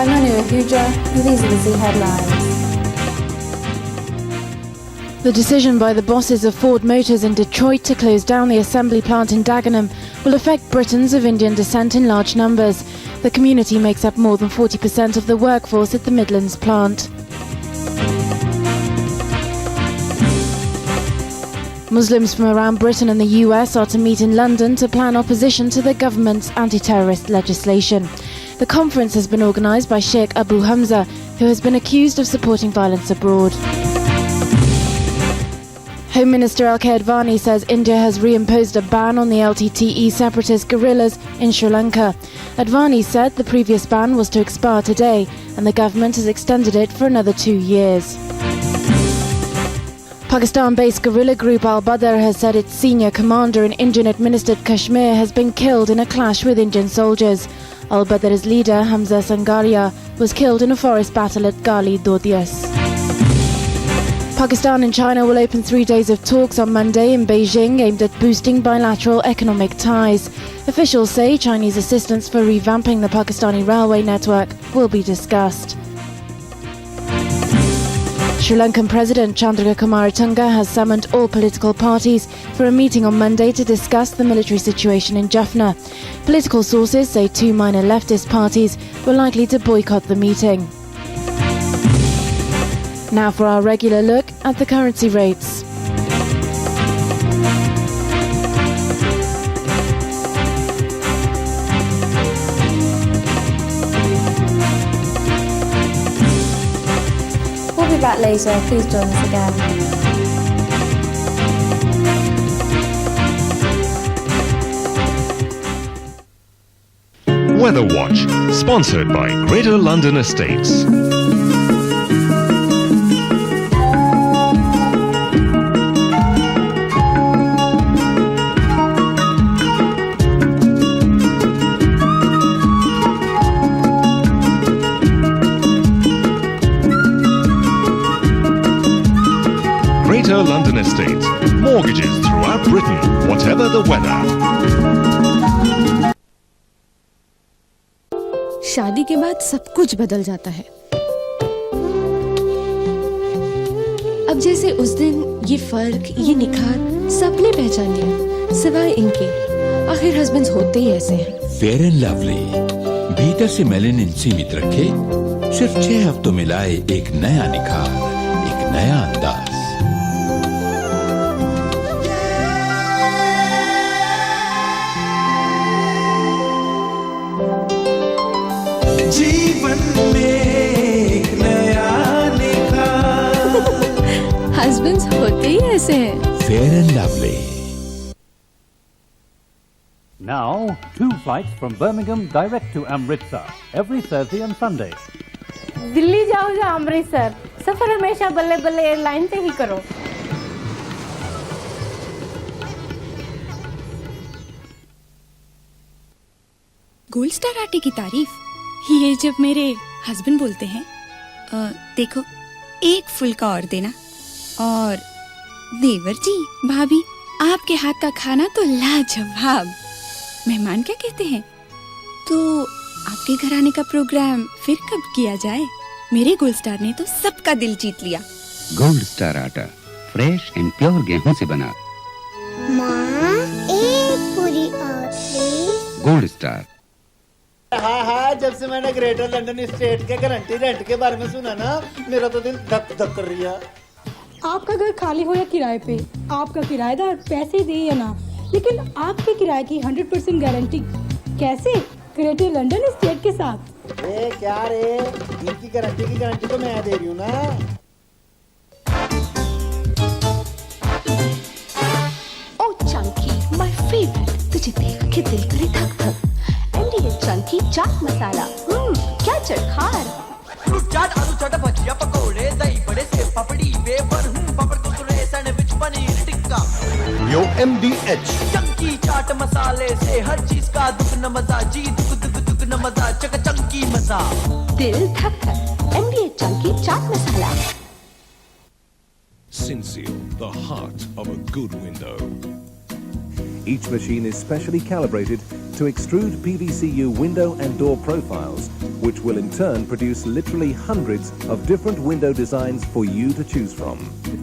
I'm Manu Ahuja, and these are the Z headlines. The decision by the bosses of Ford Motors in Detroit to close down the assembly plant in Dagenham will affect Britons of Indian descent in large numbers. The community makes up more than 40% of the workforce at the Midlands plant. Muslims from around Britain and the US are to meet in London to plan opposition to the government's anti-terrorist legislation. The conference has been organised by Sheikh Abu Hamza, who has been accused of supporting violence abroad. Home Minister L.K. Advani says India has reimposed a ban on the LTTE separatist guerrillas in Sri Lanka. Advani said the previous ban was to expire today, and the government has extended it for another 2 years. Pakistan-based guerrilla group Al-Badr has said its senior commander in Indian-administered Kashmir has been killed in a clash with Indian soldiers. Al-Badr's leader, Hamza Sangaria, was killed in a forest battle at Gali Dodias. Pakistan and China will open 3 days of talks on Monday in Beijing aimed at boosting bilateral economic ties. Officials say Chinese assistance for revamping the Pakistani railway network will be discussed. Sri Lankan President Chandrika Kumaratunga has summoned all political parties for a meeting on Monday to discuss the military situation in Jaffna. Political sources say 2 minor leftist parties were likely to boycott the meeting. Now for our regular look at the currency rates. We'll be back later, please join us again. Weather Watch, sponsored by Greater London Estates. Greater London Estates. Mortgages throughout Britain, whatever the weather. शादी के बाद सब कुछ बदल जाता है। अब जैसे उस दिन ये फर्क, ये निखार सबने पहचान लिया, सिवाय इनके। आखिर हस्बैंड्स होते ही ऐसे हैं। फेयर एंड लवली भीतर से मेलेनिन सीमित रखे, सिर्फ 6 हफ्तों में लाए एक नया निखार, एक नया अंदाज। जीवन में एक नया निखार। हस्बैंड्स होते ही ऐसे हैं। Fair and lovely. Now, 2 flights from Birmingham direct to Amritsar every Thursday and Sunday. Delhi जाओ या अमृतसर, सफर हमेशा बल्ले बल्ले एयरलाइन से ही करो। गोल्ड स्टार आटे की तारीफ ये जब मेरे हस्बैंड बोलते हैं, देखो 1 फुल्का और देना, और देवर जी भाभी आपके हाथ का खाना तो लाजवाब। मेहमान क्या कहते हैं, तो आपके घर आने का प्रोग्राम फिर कब किया जाए। मेरे गोल्ड स्टार ने तो सबका दिल जीत लिया। गोल्ड स्टार आटा फ्रेश एंड प्योर गेहूं से बना। माँ, एक पूरी और प्लीज। Gold star. हाँ, जब से मैंने ग्रेटर लंदन स्टेट के गारंटी रेंट के बारे में सुना ना, मेरा तो दिल धक धक कर रही है। आपका घर खाली हो या किराए पे, आपका किराएदार पैसे दे या ना, लेकिन आपके किराए की 100% गारंटी कैसे? ग्रेटर लंदन स्टेट के साथ। क्या रे, इनकी गारंटी तो मैं दे रही हूँ ना। ओ चंकी, माय फेवरेट, तुझे देख के दिल करे धक धक। एमडीए चंकी चाट मसाला, क्या चटखार। फ्रूट चाट, आलू चाट, भजिया पकोड़े, दही बड़े, sev papdi, wafer, papad Kurkure, sandwich, paneer tikka. Yo MDH. Chunky chaat मसाले से हर चीज का दुगना मजा, जी दुगना मजा, चक चंकी मजा। दिल धक धक, MDA Chunky chaat masala. Sinseal, the heart of a good window. Each machine is specially calibrated to extrude PVCU window and door profiles which will in turn produce literally hundreds of different window designs for you to choose from.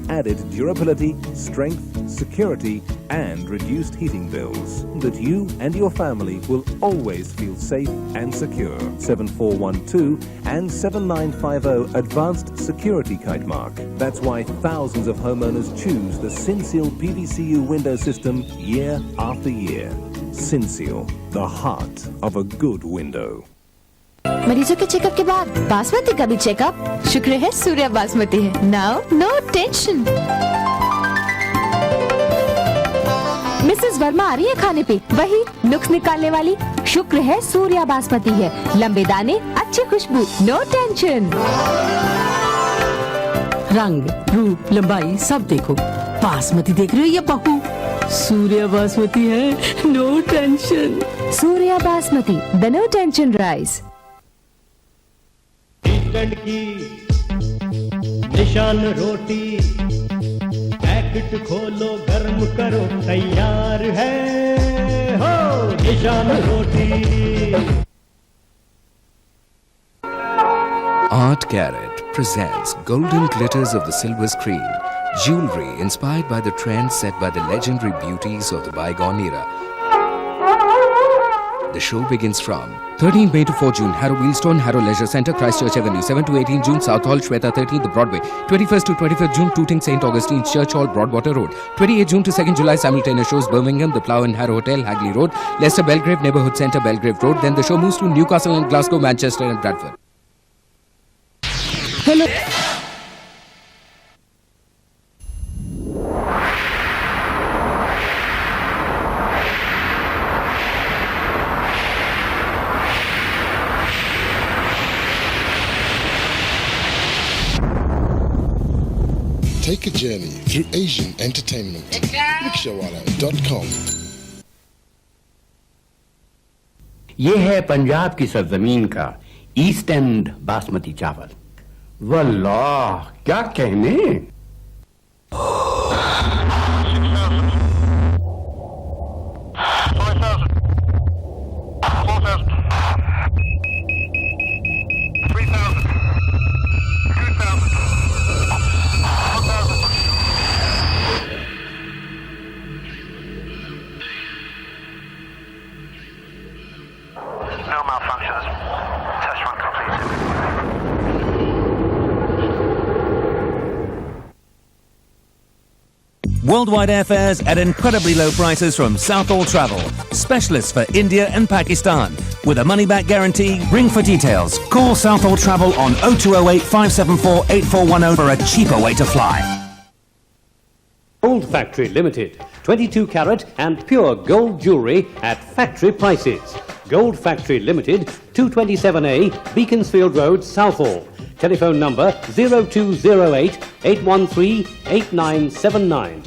Added durability, strength, security, and reduced heating bills, that you and your family will always feel safe and secure. 7412 and 7950 Advanced Security Kite Mark. That's why thousands of homeowners choose the Sinseal PVCU window system year after year. Sinseal, the heart of a good window. मरीजों के checkup के बाद बासमती का भी checkup. शुक्र है सूर्या बासमती है। Now no tension. Mrs Verma आ रही है खाने पे, वही नुक्स निकालने वाली। शुक्र है सूर्या बासमती है। लंबे दाने, अच्छी खुशबू, नो टेंशन। रंग, रूप, लंबाई सब देखो। बासमती देख रहे हो या बहू? सूर्या बासमती है, no tension. Surya basmati, the no tension rice. Weekend की निशान रोटी, पैकेट खोलो गर्म करो तैयार है हो निशान रोटी। Art Garrett presents Golden Glitters of the Silver Screen, jewelry inspired by the trends set by the legendary beauties of the bygone era. The show begins from 13 May to 4 June, Harrow Wheelstone, Harrow Leisure Centre, Christchurch Avenue, 7 to 18 June, South Hall, Shweta 13th, The Broadway, 21st to 25th June, Tooting, St. Augustine's Church Hall, Broadwater Road, 28 June to 2nd July, simultaneous shows, Birmingham, The Plough and Harrow Hotel, Hagley Road, Leicester Belgrave Neighbourhood Centre, Belgrave Road, then the show moves to Newcastle and Glasgow, Manchester and Bradford. Hello. Take a journey through Asian entertainment. Rikshawala.com. ये है पंजाब की सरजमीन का east and basmati चावल। वल्लाह क्या कहने। No malfunctions. Test run completed. Worldwide airfares at incredibly low prices from Southall Travel. Specialists for India and Pakistan. With a money-back guarantee, ring for details. Call Southall Travel on 0208 574 8410 for a cheaper way to fly. Gold Factory Limited. 22 carat and pure gold jewellery at factory prices. Gold Factory Limited, 227A, Beaconsfield Road, Southall. Telephone number 0208 813 8979.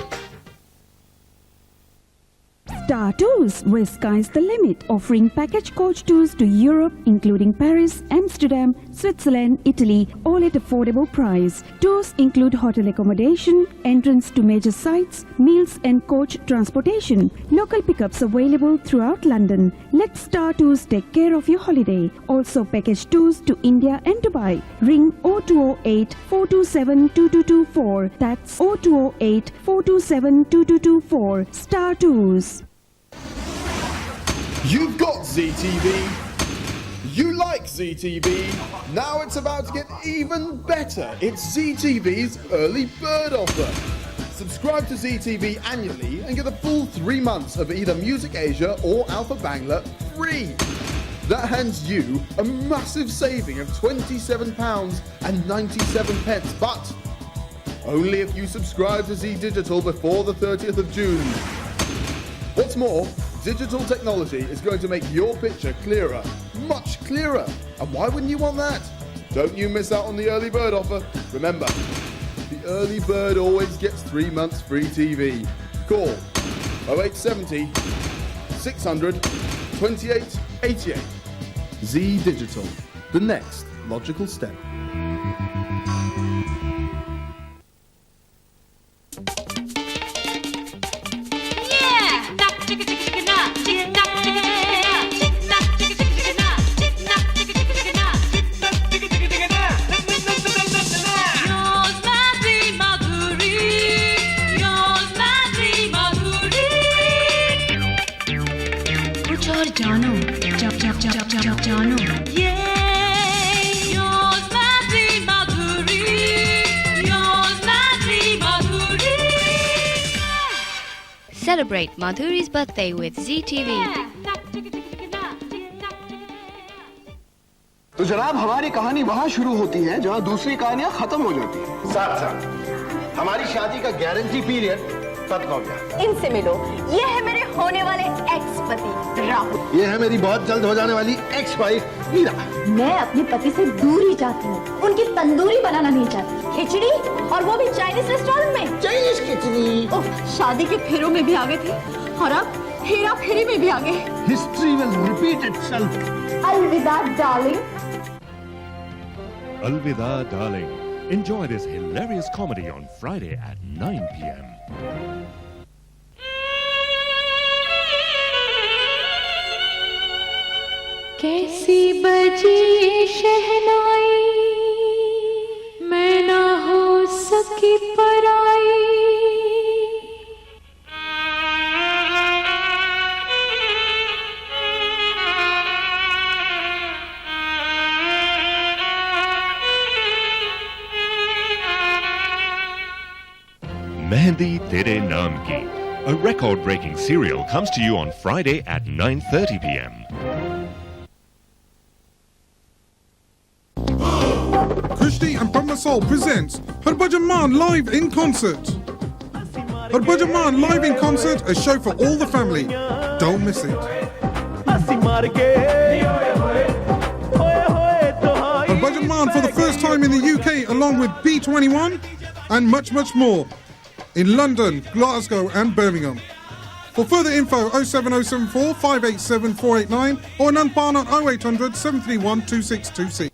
Star Tours, where sky's the limit, offering package coach tours to Europe, including Paris, Amsterdam, Switzerland, Italy, all at affordable price. Tours include hotel accommodation, entrance to major sites, meals and coach transportation. Local pickups available throughout London. Let Star Tours take care of your holiday. Also package tours to India and Dubai. Ring 0208 427 2224. That's 0208 427 2224. Star Tours. You've got ZTV. You like ZTV. Now it's about to get even better. It's ZTV's early bird offer. Subscribe to ZTV annually and get a full 3 months of either Music Asia or Alpha Bangla free. That hands you a massive saving of £27.97, but only if you subscribe to Z Digital before the 30th of June. What's more, digital technology is going to make your picture clearer, much clearer. And why wouldn't you want that? Don't you miss out on the early bird offer. Remember, the early bird always gets 3 months free TV. Call 0870 600 2888. Z Digital, the next logical step. Celebrate Madhuri's birthday with ZTV. तो जनाब हमारी कहानी वहाँ शुरू होती है जहाँ दूसरी कहानियाँ खत्म हो जाती हैं। साथ हमारी शादी का गारंटी पीरियड खत्म हो गया। इनसे मिलो, ये है मेरे होने वाले एक्स पति राहुल। ये है मेरी बहुत जल्द हो जाने वाली एक्स वाइफ मीरा। मैं अपने पति से दूर ही चाहती हूँ, उनकी तंदूरी बनाना नहीं चाहती। खिचड़ी और वो भी चाइनीज रेस्टोरेंट में। चाइनीज खिचड़ी। शादी के फेरों में भी आ गए थे और अब हेरा फेरी में भी आ गए। History will repeat itself. अलविदा darling. Alvida, darling. Enjoy this hilarious comedy on Friday at 9 p.m. कैसी बजी शहनाई मैं ना हो सकी पराई। Mehendi Tere Naam Ki. A record-breaking serial comes to you on Friday at 9:30 p.m. Kushti and Brahma Soul presents Harbhajan Maan live in concert. Harbhajan Maan live in concert, a show for all the family. Don't miss it. Harbhajan Maan for the first time in the UK along with B21 and much, much more. In London, Glasgow and Birmingham. For further info 07074 587 489 or Nanpan on 0800 731 2626.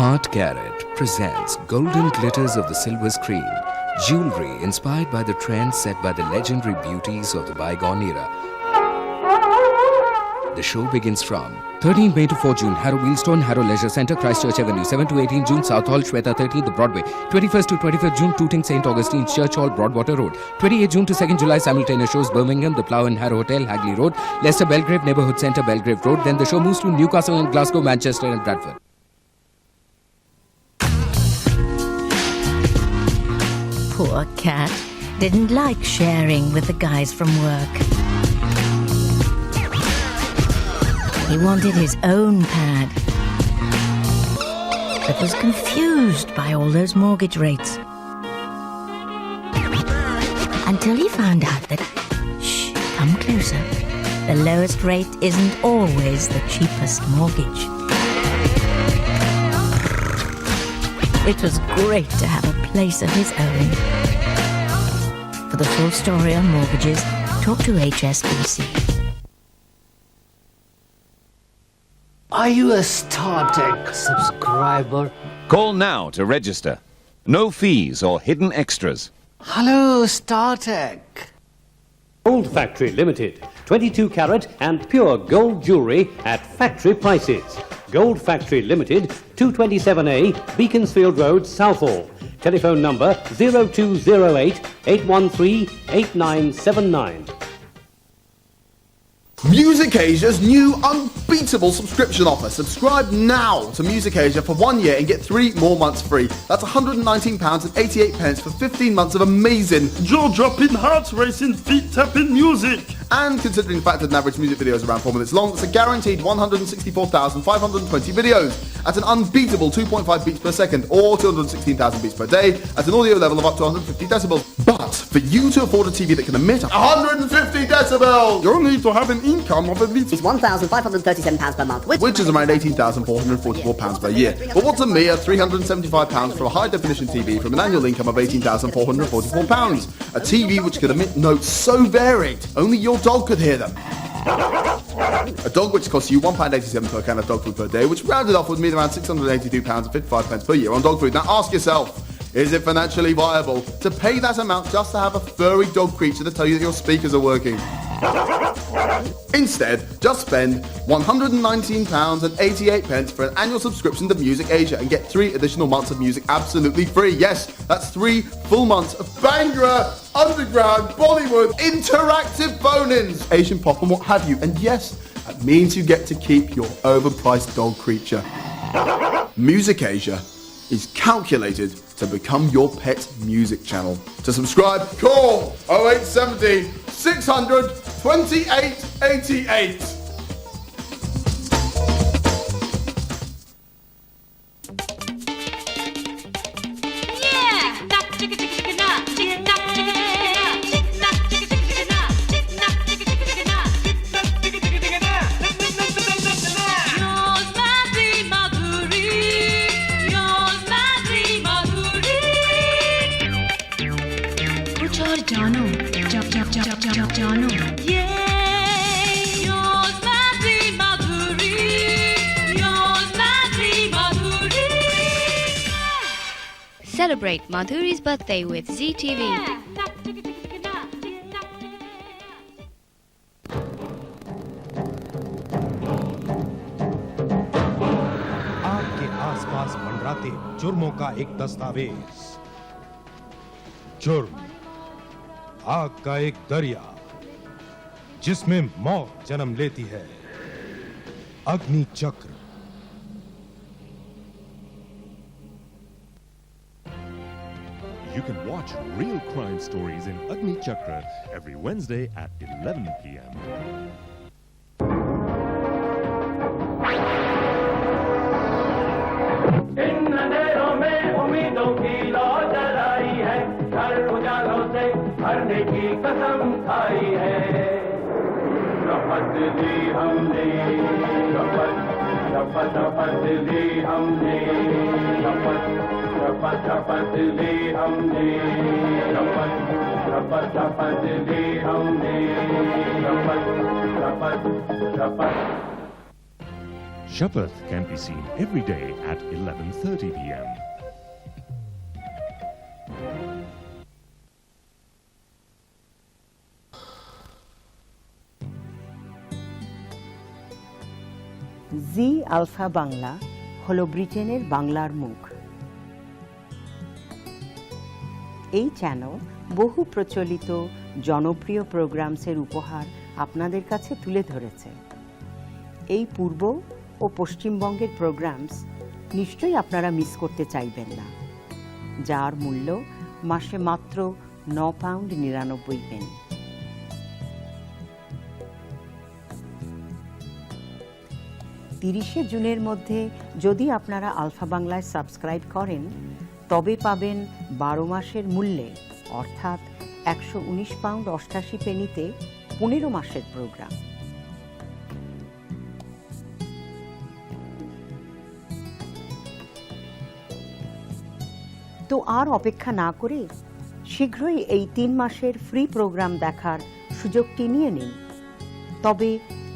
Art Garrett presents Golden Glitters of the Silver Screen, jewelry inspired by the trends set by the legendary beauties of the bygone era. The show begins from 13 May to 4 June, Harrow Wheelstone, Harrow Leisure Centre, Christchurch Avenue, 7 to 18 June, South Hall, Shweta 13, The Broadway, 21st to 25th June, Tooting, St. Augustine, Church Hall, Broadwater Road, 28 June to 2nd July, simultaneous shows, Birmingham, The Plough and Harrow Hotel, Hagley Road, Leicester Belgrave Neighbourhood Centre, Belgrave Road, then the show moves to Newcastle and Glasgow, Manchester and Bradford. Poor cat didn't like sharing with the guys from work. He wanted his own pad, but was confused by all those mortgage rates. Until he found out that, shh, come closer, the lowest rate isn't always the cheapest mortgage. It was great to have a place of his own. For the full story on mortgages, talk to HSBC. Are you a StarTech subscriber? Call now to register. No fees or hidden extras. Hello, StarTech. Gold Factory Limited. 22 carat and pure gold jewellery at factory prices. Gold Factory Limited, 227A, Beaconsfield Road, Southall. Telephone number 0208 813 8979. Music Asia's new unbeatable subscription offer. Subscribe now to Music Asia for 1 year and get 3 more months free. That's £119.88 for 15 months of amazing jaw-dropping, heart-racing, feet-tapping music. And considering the fact that an average music video is around 4 minutes long, it's a guaranteed 164,520 videos at an unbeatable 2.5 beats per second or 216,000 beats per day at an audio level of up to 150 decibels. But for you to afford a TV that can emit 150 decibels, you'll need to have an income of at least £1,537 per month, which is around £18,444 per year. But what's a mere £375 for a high-definition TV from an annual income of £18,444? A TV which could emit notes so varied, only your dog could hear them. A dog which costs you £1.87 per can of dog food per day, which rounded off would mean around £682.55 per year on dog food. Now ask yourself, is it financially viable to pay that amount just to have a furry dog creature to tell you that your speakers are working? Instead, just spend £119.88 for an annual subscription to Music Asia and get 3 additional months of music absolutely free. Yes, that's 3 full months of Bhangra, underground, Bollywood, interactive phone-ins, Asian pop and what have you. And yes, that means you get to keep your overpriced dog creature. Music Asia is calculated to become your pet music channel. To subscribe, call 0870 600 2888. Celebrate Madhuri's birthday with ZTV. आपके आसपास मंडराते जुर्मों का एक दस्तावेज। जुर्म, आग का एक दरिया जिसमें मौत जन्म लेती है। अग्नि चक्र। You can watch real crime stories in Agni Chakra every Wednesday at 11 p.m. इन अंधेरों में उम्मीदों की लौ जलाई है, हर उजालों से भरने की कसम खाई है। शपथ ली हमने, शपथ ली हमने, शपथ ली हमने, शपथ ली हमने, शपथ। Shapath can be seen every day at 11:30 p.m. Zee Alpha Bangla হলো ব্রিটেনের বাংলার মুখ। এই চ্যানেল বহু প্রচলিত জনপ্রিয় প্রোগ্রামসের উপহার আপনাদের কাছে তুলে ধরেছে। এই পূর্ব ও পশ্চিমবঙ্গের প্রোগ্রামস নিশ্চয়ই আপনারা মিস করতে চাইবেন না, যার মূল্য মাসে মাত্র £9.99। 30শে জুনের মধ্যে যদি আপনারা আলফা বাংলায় সাবস্ক্রাইব করেন তবে পাবেন 12 মাসের মূল্যে অর্থাৎ £119.88 15 মাসের প্রোগ্রাম। তো আর অপেক্ষা না করে শীঘ্রই এই 3 মাসের ফ্রি প্রোগ্রাম দেখার সুযোগটি নিয়ে নিন। তবে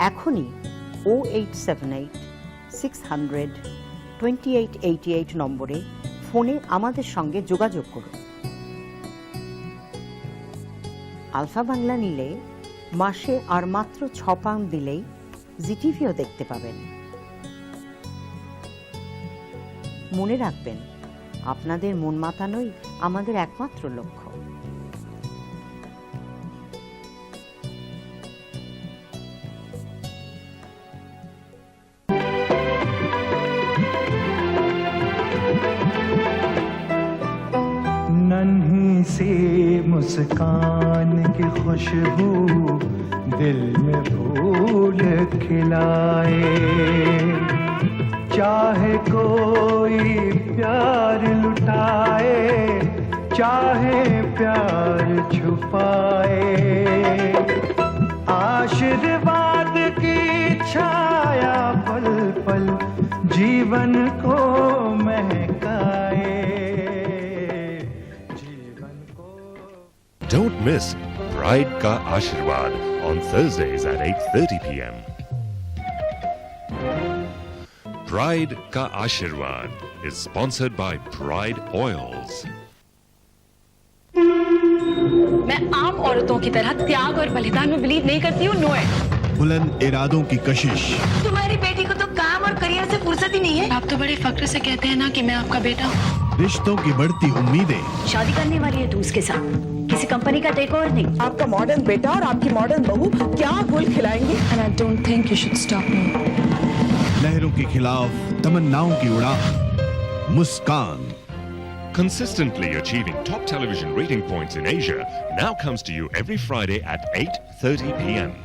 এখনই 0878 600 2888 নম্বরে ফোনে আমাদের সঙ্গে যোগাযোগ করুন। আলফা বাংলা নিলে মাসে আর মাত্র £6 দিলেই জিটিভিও দেখতে পাবেন। মনে রাখবেন, আপনাদের মন মাতানোই আমাদের একমাত্র লক্ষ্য। नन्ही सी मुस्कान की खुशबू दिल में फूल खिलाए, चाहे कोई प्यार लुटाए, चाहे प्यार छुपाए, आशीर्वाद की छाया पल पल जीवन को महकाए। Don't miss Bride Ka Ashirwad on Thursdays at 8:30 p.m. Bride Ka Ashirwad is sponsored by Bride Oils. मैं आम औरतों की तरह त्याग और बलिदान में बिलीव नहीं करती हूँ। नो है। बुलंद इरादों की कशिश। तुम्हारी बेटी को तो काम और करियर से फुर्सत ही नहीं है। आप तो बड़े फक्र से कहते हैं ना कि मैं आपका बेटा हूँ। रिश्तों की बढ़ती उम्मीदें। शादी करने वाली है तू उसके साथ, किसी कंपनी का टेक ओवर नहीं। आपका मॉडर्न बेटा और आपकी मॉडर्न बहू क्या गुल खिलाएंगे? And I don't think you should stop me. लहरों के खिलाफ तमन्नाओं की उड़ान। मुस्कान consistently achieving top television rating points in Asia, now comes to you every Friday at 8:30 p.m.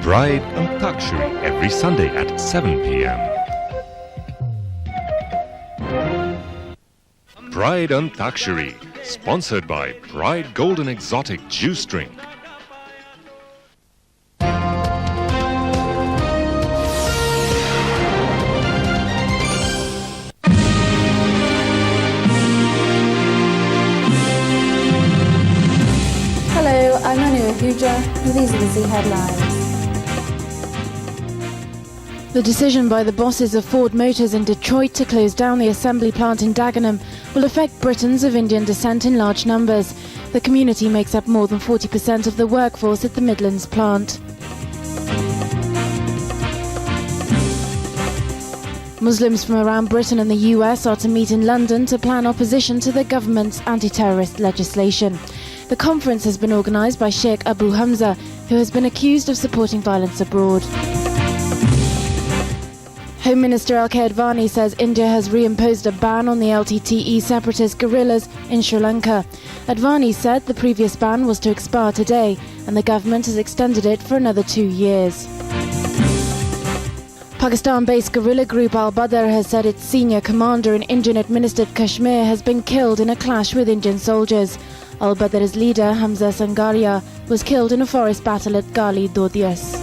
Pride Antakshari every Sunday at 7 p.m. Pride Antakshari, sponsored by Pride Golden Exotic Juice Drink. Hello, I'm Anu Ahuja, and these are the Z headlines. The decision by the bosses of Ford Motors in Detroit to close down the assembly plant in Dagenham will affect Britons of Indian descent in large numbers. The community makes up more than 40% of the workforce at the Midlands plant. Muslims from around Britain and the US are to meet in London to plan opposition to the government's anti-terrorist legislation. The conference has been organised by Sheikh Abu Hamza, who has been accused of supporting violence abroad. Home Minister L.K. Advani says India has reimposed a ban on the LTTE separatist guerrillas in Sri Lanka. Advani said the previous ban was to expire today, and the government has extended it for another 2 years. Pakistan-based guerrilla group Al-Badr has said its senior commander in Indian-administered Kashmir has been killed in a clash with Indian soldiers. Al-Badr's leader, Hamza Sangaria, was killed in a forest battle at Gali Dodias.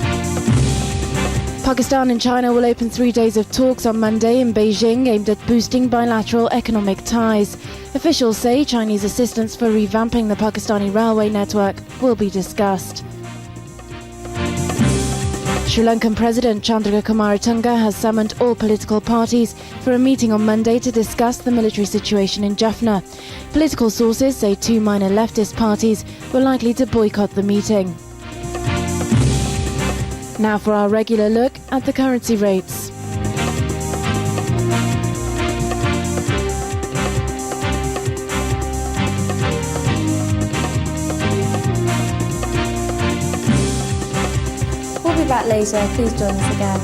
Pakistan and China will open 3 days of talks on Monday in Beijing aimed at boosting bilateral economic ties. Officials say Chinese assistance for revamping the Pakistani railway network will be discussed. Sri Lankan President Chandrika Kumaratunga has summoned all political parties for a meeting on Monday to discuss the military situation in Jaffna. Political sources say 2 minor leftist parties were likely to boycott the meeting. Now for our regular look at the currency rates. We'll be back later, please join us again.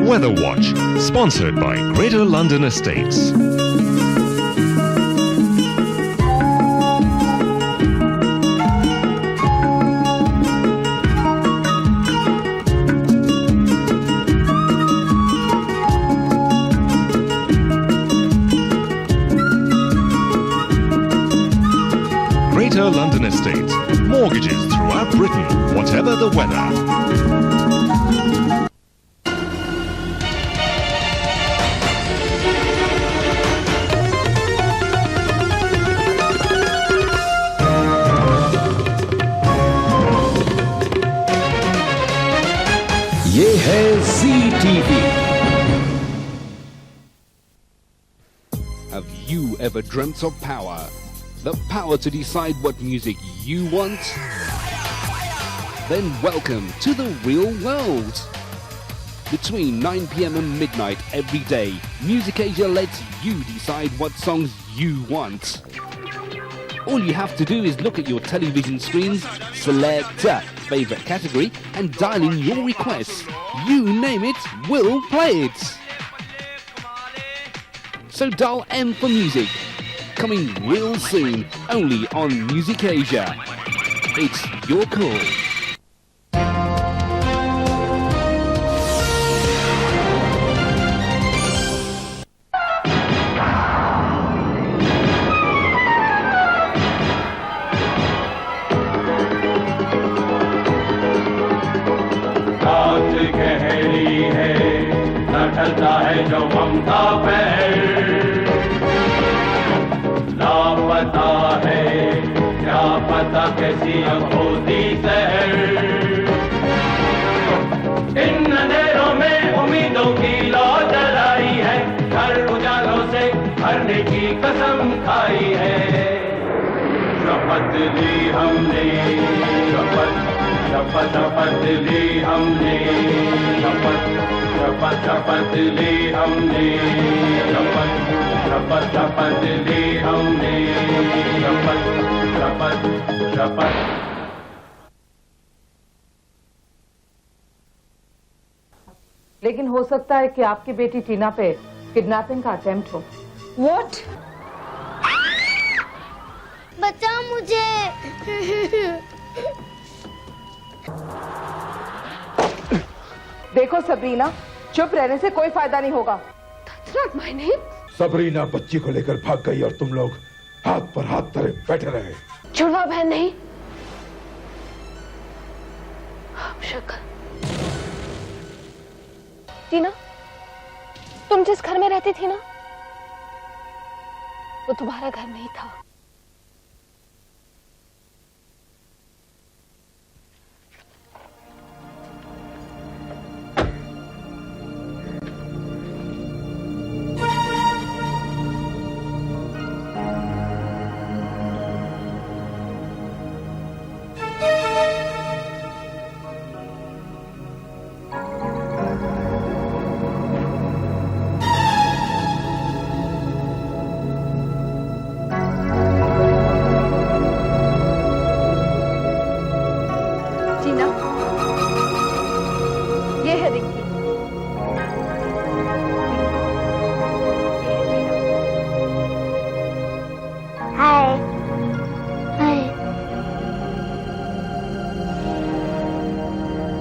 Weather Watch, sponsored by Greater London Estates. Greater London Estates. Mortgages throughout Britain, whatever the weather. ये है ZTV. Have you ever dreamt of power? The power to decide what music you want? Then welcome to the real world. Between 9 p.m. and midnight every day, Music Asia lets you decide what songs you want. All you have to do is look at your television screens, select a favorite category and dial in your requests. You name it, we'll play it. So dial M for music. Coming real soon, only on Music Asia. It's your call. कैसी अखोदी सहर। इन अंधेरों में उम्मीदों की लौ जलाई है, हर उजालों से भरने की कसम खाई है। शपथ ली हमने, शपथ ली हमने, शपथ ली हमने, शपथ ली हमने, शपथ। लेकिन हो सकता है कि आपकी बेटी टीना पे किडनैपिंग का अटेम्प्ट हो। What? बचाओ मुझे। देखो सबरीना, चुप रहने से कोई फायदा नहीं होगा। That's not my name. Sabrina बच्ची को लेकर भाग गई और तुम लोग हाथ पर हाथ धरे बैठे रहे। जुड़वा बहन नहीं, शक्ल। टीना, तुम जिस घर में रहती थी ना, वो तुम्हारा घर नहीं था।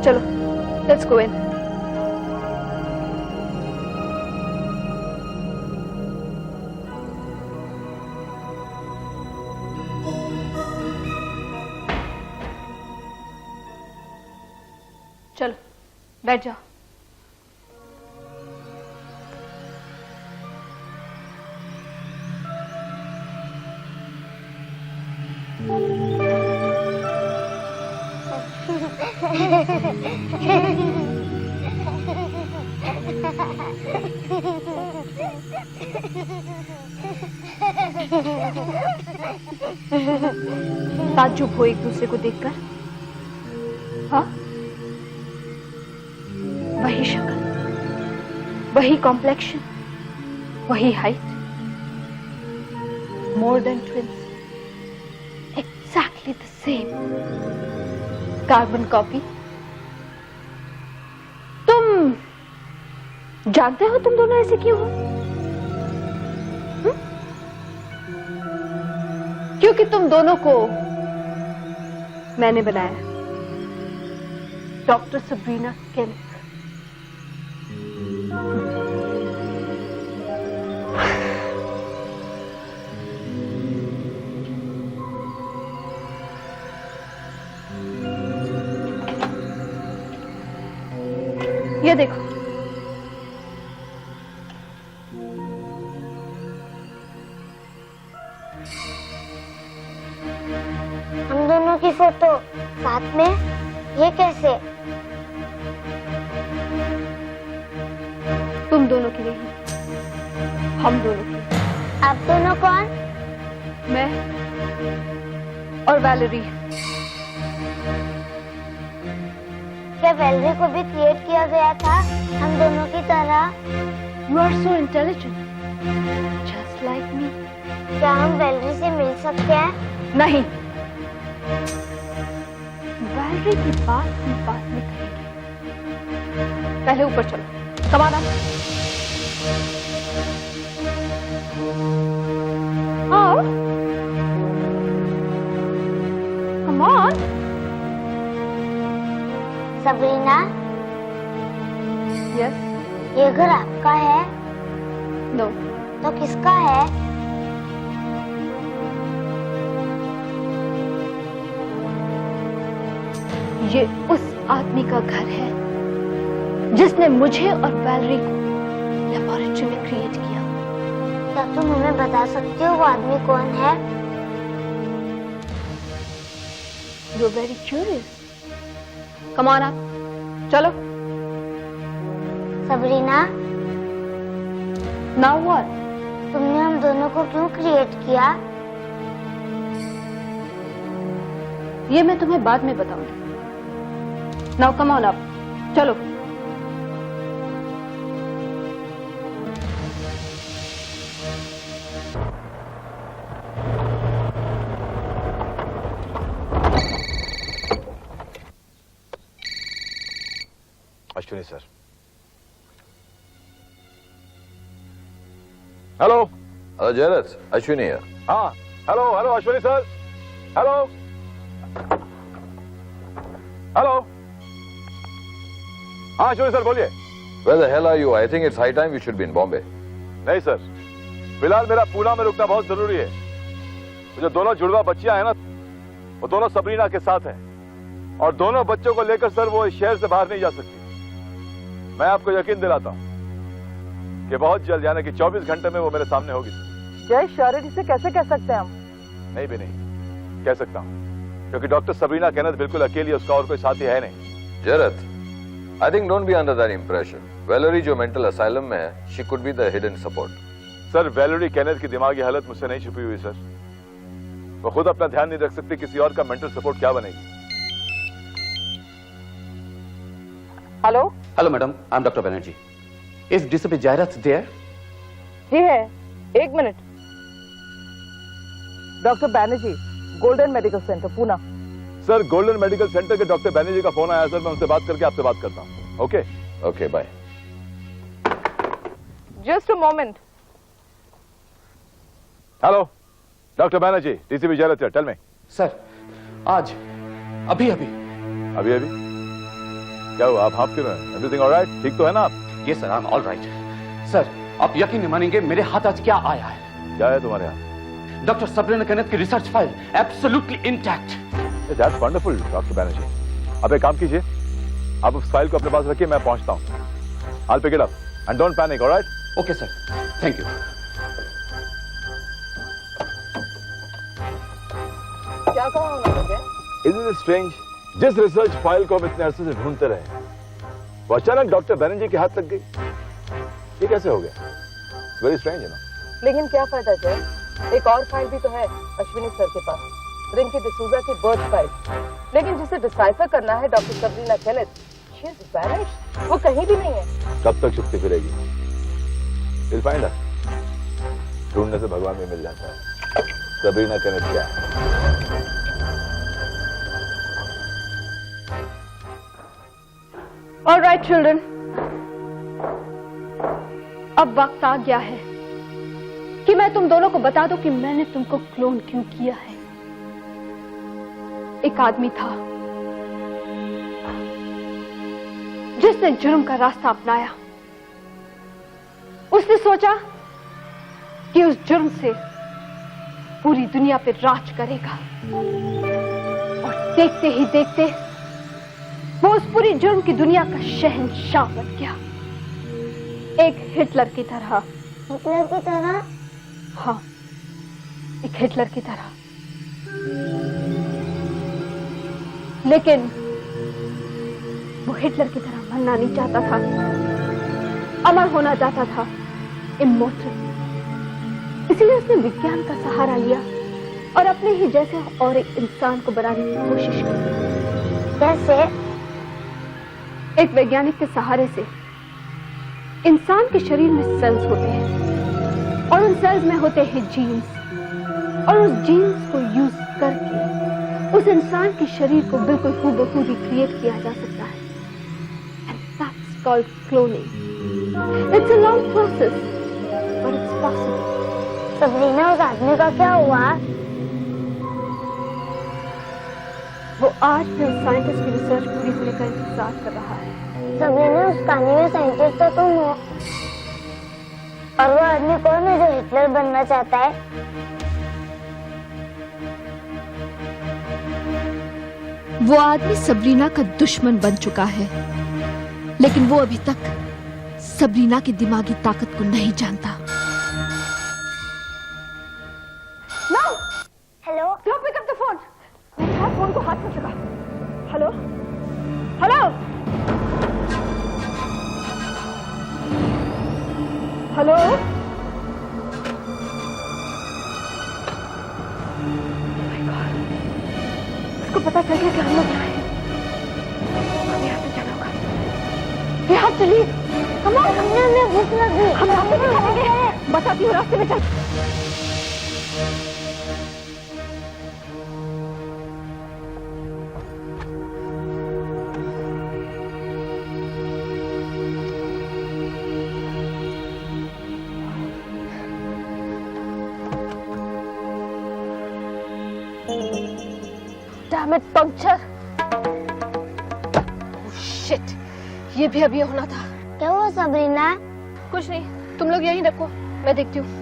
चलो, let's go in. चलो, बैठ जाओ। ताज्जुब हो एक दूसरे को देखकर? हाँ, वही शक्ल, वही कॉम्प्लेक्शन, वही height, more than twins, exactly the same, carbon copy. तुम जानते हो तुम दोनों ऐसे क्यों हो? क्योंकि तुम दोनों को मैंने बनाया, डॉक्टर सबरीना केम्प। ये देखो, हम दोनों की फोटो साथ में, ये कैसे? तुम दोनों की नहीं, हम दोनों की। आप दोनों कौन? मैं और वैलेरी। क्या वैलेरी को भी क्रिएट किया गया था हम दोनों की तरह? You are so intelligent, just like me. क्या हम वैलेरी से मिल सकते हैं? नहीं, वैलेरी की बात हम बाद में करेंगे। पहले ऊपर चलो, कमाना। आओ, come on. सबरीना, यस, ये घर आपका है? नो। तो किसका है? ये उस आदमी का घर है जिसने मुझे और वैलेरी को लेबोरेटरी में क्रिएट किया। क्या तुम हमें बता सकते हो वो आदमी कौन है? You're very curious. Come on up. चलो. सबरीना. Now what? तुमने हम दोनों को क्यों क्रिएट किया? ये मैं तुम्हें बाद में बताऊंगी. Now come on up. चलो. अश्विनी सर. हेलो. जयरथ, अश्विनी है. हाँ. Hello hello Ashwini sir. Hello hello. हाँ अश्विनी सर बोलिए. Where the hell are you? I think it's high time you should be in Bombay. नहीं सर, फिलहाल मेरा पूना में रुकना बहुत जरूरी है. जो दोनों जुड़वा बच्चियां हैं ना, वो दोनों सबरीना के साथ हैं और दोनों बच्चों को लेकर सर वो इस शहर से बाहर नहीं जा सकती. मैं आपको यकीन दिलाता हूँ कि बहुत जल्द, यानी कि 24 घंटे में वो मेरे सामने होगी. जय श्योरिटी से कैसे कह सकते हैं हम? नहीं भी नहीं कह सकता हूँ, क्योंकि डॉक्टर सबरीना केनेथ बिल्कुल अकेली है, उसका और कोई साथी है नहीं. Jayrath, I think don't be under that impression. Valerie जो mental asylum में है, she could be the hidden support. Sir Valerie Kenneth की दिमागी हालत मुझसे नहीं छुपी हुई सर. वो खुद अपना ध्यान नहीं रख सकती, किसी और का मेंटल सपोर्ट क्या बनेगी. Hello. Hello madam, I am doctor Banerjee. Is DCP Jayrath there? जी है. एक minute. Doctor Banerjee, golden medical centre Poona. Sir golden medical centre के डॉक्टर बैनर्जी का फोन आया सर, मैं उनसे बात करके आपसे बात करता हूँ. Okay okay bye. Just a moment. Hello doctor Banerjee, DCP Jairath, tell me. Sir आज अभी अभी अभी अभी क्या हुआ? आप हाफ क्यों हैं? Everything alright? ठीक तो है ना आप? ये sir I am alright. Sir आप यकीन नहीं मानेंगे, मेरे हाथ आज क्या आया है. क्या है तुम्हारे हाथ? डॉक्टर सबरीना केनेथ की research file absolutely intact. That's wonderful doctor Banerjee. अब एक काम कीजिए, आप उस फाइल को अपने पास रखिए, मैं पहुंचता हूं. I'll pick it up and don't panic, all right? Okay sir, thank you. क्या कहा उन्होंने? Isn't it strange? जिस रिसर्च फाइल को हम इतने अरसे से ढूंढते रहे, वो अचानक डॉक्टर बैनर्जी के हाथ लग गई. ये कैसे हो गया? It's very strange, you know. लेकिन क्या फायदा जय? एक और फाइल भी तो है अश्विनी सर के पास, रिंकी डिसूजा की बर्थ फाइल. लेकिन जिसे डिसाइफर करना है doctor Sabrina Kenneth, she is vanished. वो कहीं भी नहीं है. कब तक छुपती फिरेगी? We'll find her. ढूंढने से भगवान भी मिल जाता है. सबरीना केनेथ क्या है? All right, children. अब वक्त आ गया है कि मैं तुम दोनों को बता दूं कि मैंने तुमको क्लोन क्यों किया है. एक आदमी था जिसने जुर्म का रास्ता अपनाया. उसने सोचा कि उस जुर्म से पूरी दुनिया पे राज करेगा, और देखते ही देखते वो उस पूरी जुर्म की दुनिया का शहंशाह बन गया. एक हिटलर की तरह. हिटलर की तरह? हाँ, एक हिटलर की तरह. लेकिन वो हिटलर की तरह मरना नहीं चाहता था, अमर होना चाहता था, इमोर्टल. इसीलिए उसने विज्ञान का सहारा लिया और अपने ही जैसे और एक इंसान को बनाने की कोशिश की. कैसे? एक वैज्ञानिक के सहारे से. इंसान के शरीर में सेल्स होते हैं और उन सेल्स में होते हैं जीन्स, और उस जीन्स को यूज करके उस इंसान के शरीर को बिल्कुल हूबहू रिक्रिएट किया जा सकता है. And that's called cloning. It's a long process, but it's possible. Sabrina, उस आदमी का क्या हुआ? वो आज भी उस साइंटिस्ट की रिसर्च पूरी होने का इंतजार कर रहा है. सबरीना, उस कहानी में साइंटिस्ट तो तुम हो, और वो आदमी कौन है जो हिटलर बनना चाहता है? वो आदमी सबरीना का दुश्मन बन चुका है, लेकिन वो अभी तक सबरीना की दिमागी ताकत को नहीं जानता. Hello. Don't pick up the phone. Phone को हाथ मत लगा। Hello hello hello. उसको पता चल गया कि हम लोग यहाँ हैं। हमें यहाँ से जाना होगा। We have to leave. Come on. हमें भूख लगी। हम रास्ते में चलेंगे। बताती हूँ, रास्ते में चल। Damn it, puncture. Shit, ये भी अभी होना था। क्या हुआ सबरीना? कुछ नहीं, तुम लोग यहीं रखो, मैं देखती हूँ।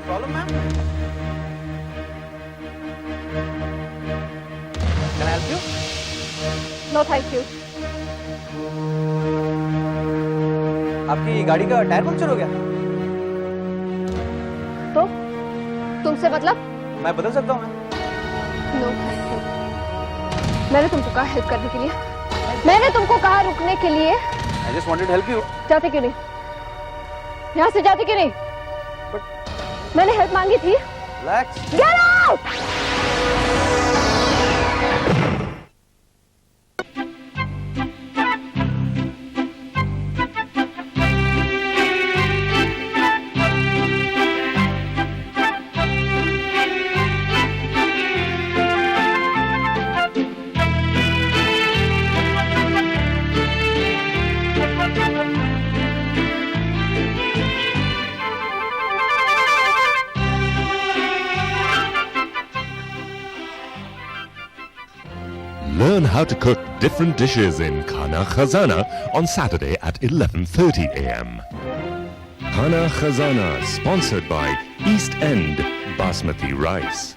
problem, ma'am? Can I help you? No, thank you. आपकी गाड़ी का टायर पंक्चर हो गया? तो तुमसे मतलब? मैं बदल सकता हूँ। No, thank you. मैंने तुमको कहा हेल्प करने के लिए। मैंने तुमको कहा रुकने के लिए। I just wanted to help you. जाते क्यों नहीं? यहाँ से जाते क्यों नहीं? मैंने हेल्प मांगी थी। Relax. Get out! Learn how to cook different dishes in Khana Khazana on Saturday at 11:30 a.m. Khana Khazana, sponsored by East End Basmati Rice.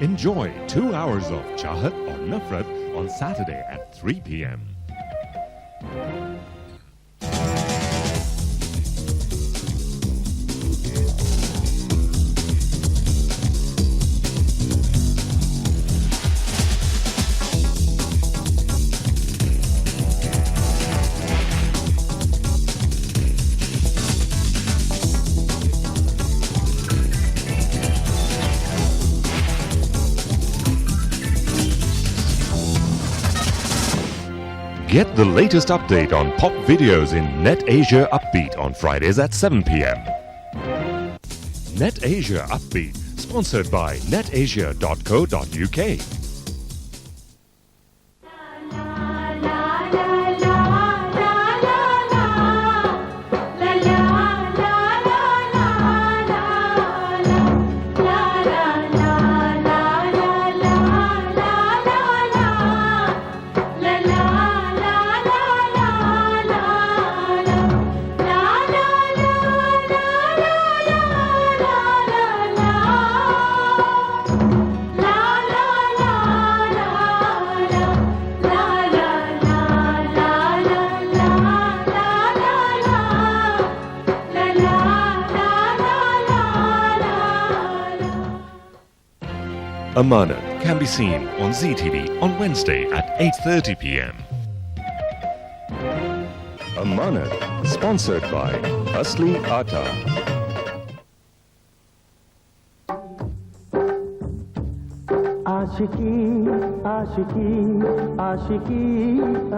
Enjoy 2 hours of Chahat or Nafrat on Saturday at 3 p.m. Get the latest update on pop videos in NetAsia Upbeat on Fridays at 7 p.m. NetAsia Upbeat, sponsored by netasia.co.uk. Amanat can be seen on Zee TV on Wednesday at 8:30 p.m. Amanat, sponsored by Asli Atta. आशिकी आशिकी आशिकी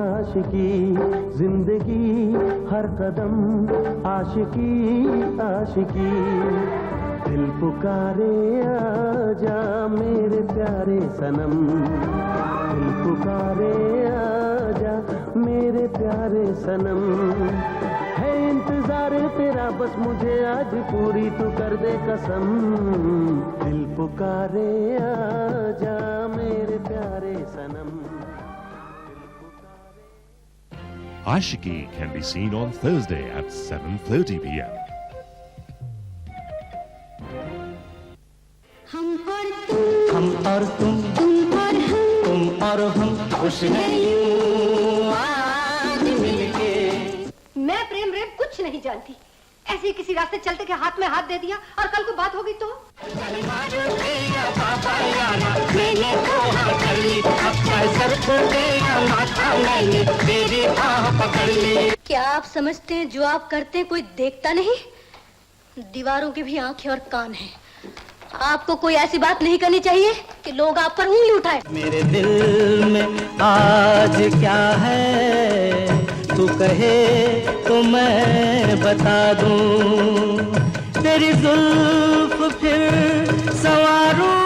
आशिकी जिंदगी हर कदम आशिकी आशिकी दिल पुकारे आजा मेरे प्यारे सनम दिल पुकारे आजा मेरे प्यारे सनम है इंतजार तेरा बस मुझे आज पूरी तू कर दे कसम दिल पुकारे आजा मेरे प्यारे सनम Ashiki can be seen on Thursday at 7:30 p.m. हम और तुम तुम और हम खुश हैं यूं आज मिलके। मैं प्रेम रेम कुछ नहीं जानती। ऐसे ही किसी रास्ते चलते के हाथ में हाथ दे दिया और कल को बात होगी तो क्या आप समझते हैं जो आप करते हैं कोई देखता नहीं? दीवारों की भी आंखें और कान हैं। आपको कोई ऐसी बात नहीं करनी चाहिए कि लोग आप पर उंगली उठाए। मेरे दिल में आज क्या है तू कहे तो मैं बता दूं तेरी जुल्फ फिर संवारूं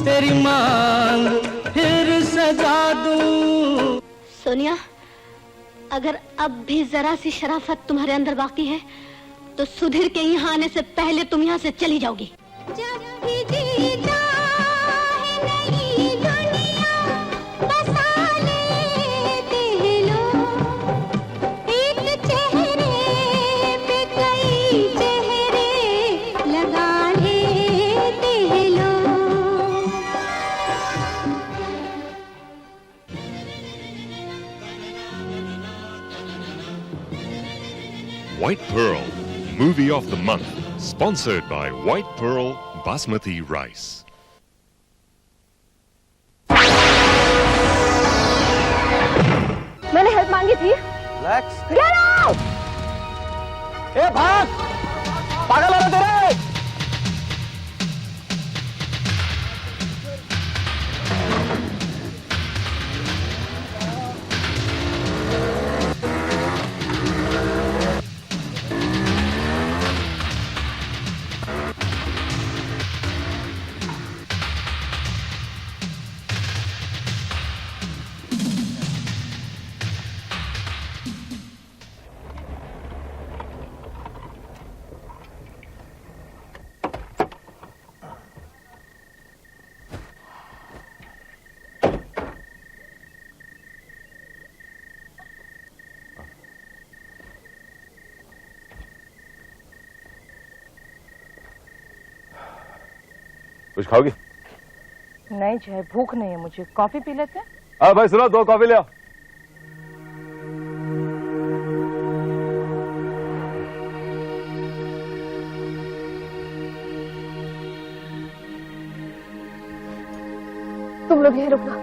तेरी मांग फिर सजा दूं। सोनिया, अगर अब भी जरा सी शराफत तुम्हारे अंदर बाकी है तो सुधीर के यहाँ आने से पहले तुम यहाँ से चली जाओगी। जब भी जीता है नई दुनिया बसा लेते हैं लोग एक चेहरे पे कई चेहरे लगा लेते हैं लोग। White Pearl, Movie of the Month, sponsored by White Pearl Basmati Rice. मैंने हेल्प मांगी थी। रिलैक्स। Get out! ए भाग! पागल हो रहे तेरे! कुछ खाओगी? नहीं जय, भूख नहीं है मुझे। कॉफी पी लेते हैं? हाँ भाई सुनो, 2 कॉफी ले आओ। तुम लोग यहीं रुकना,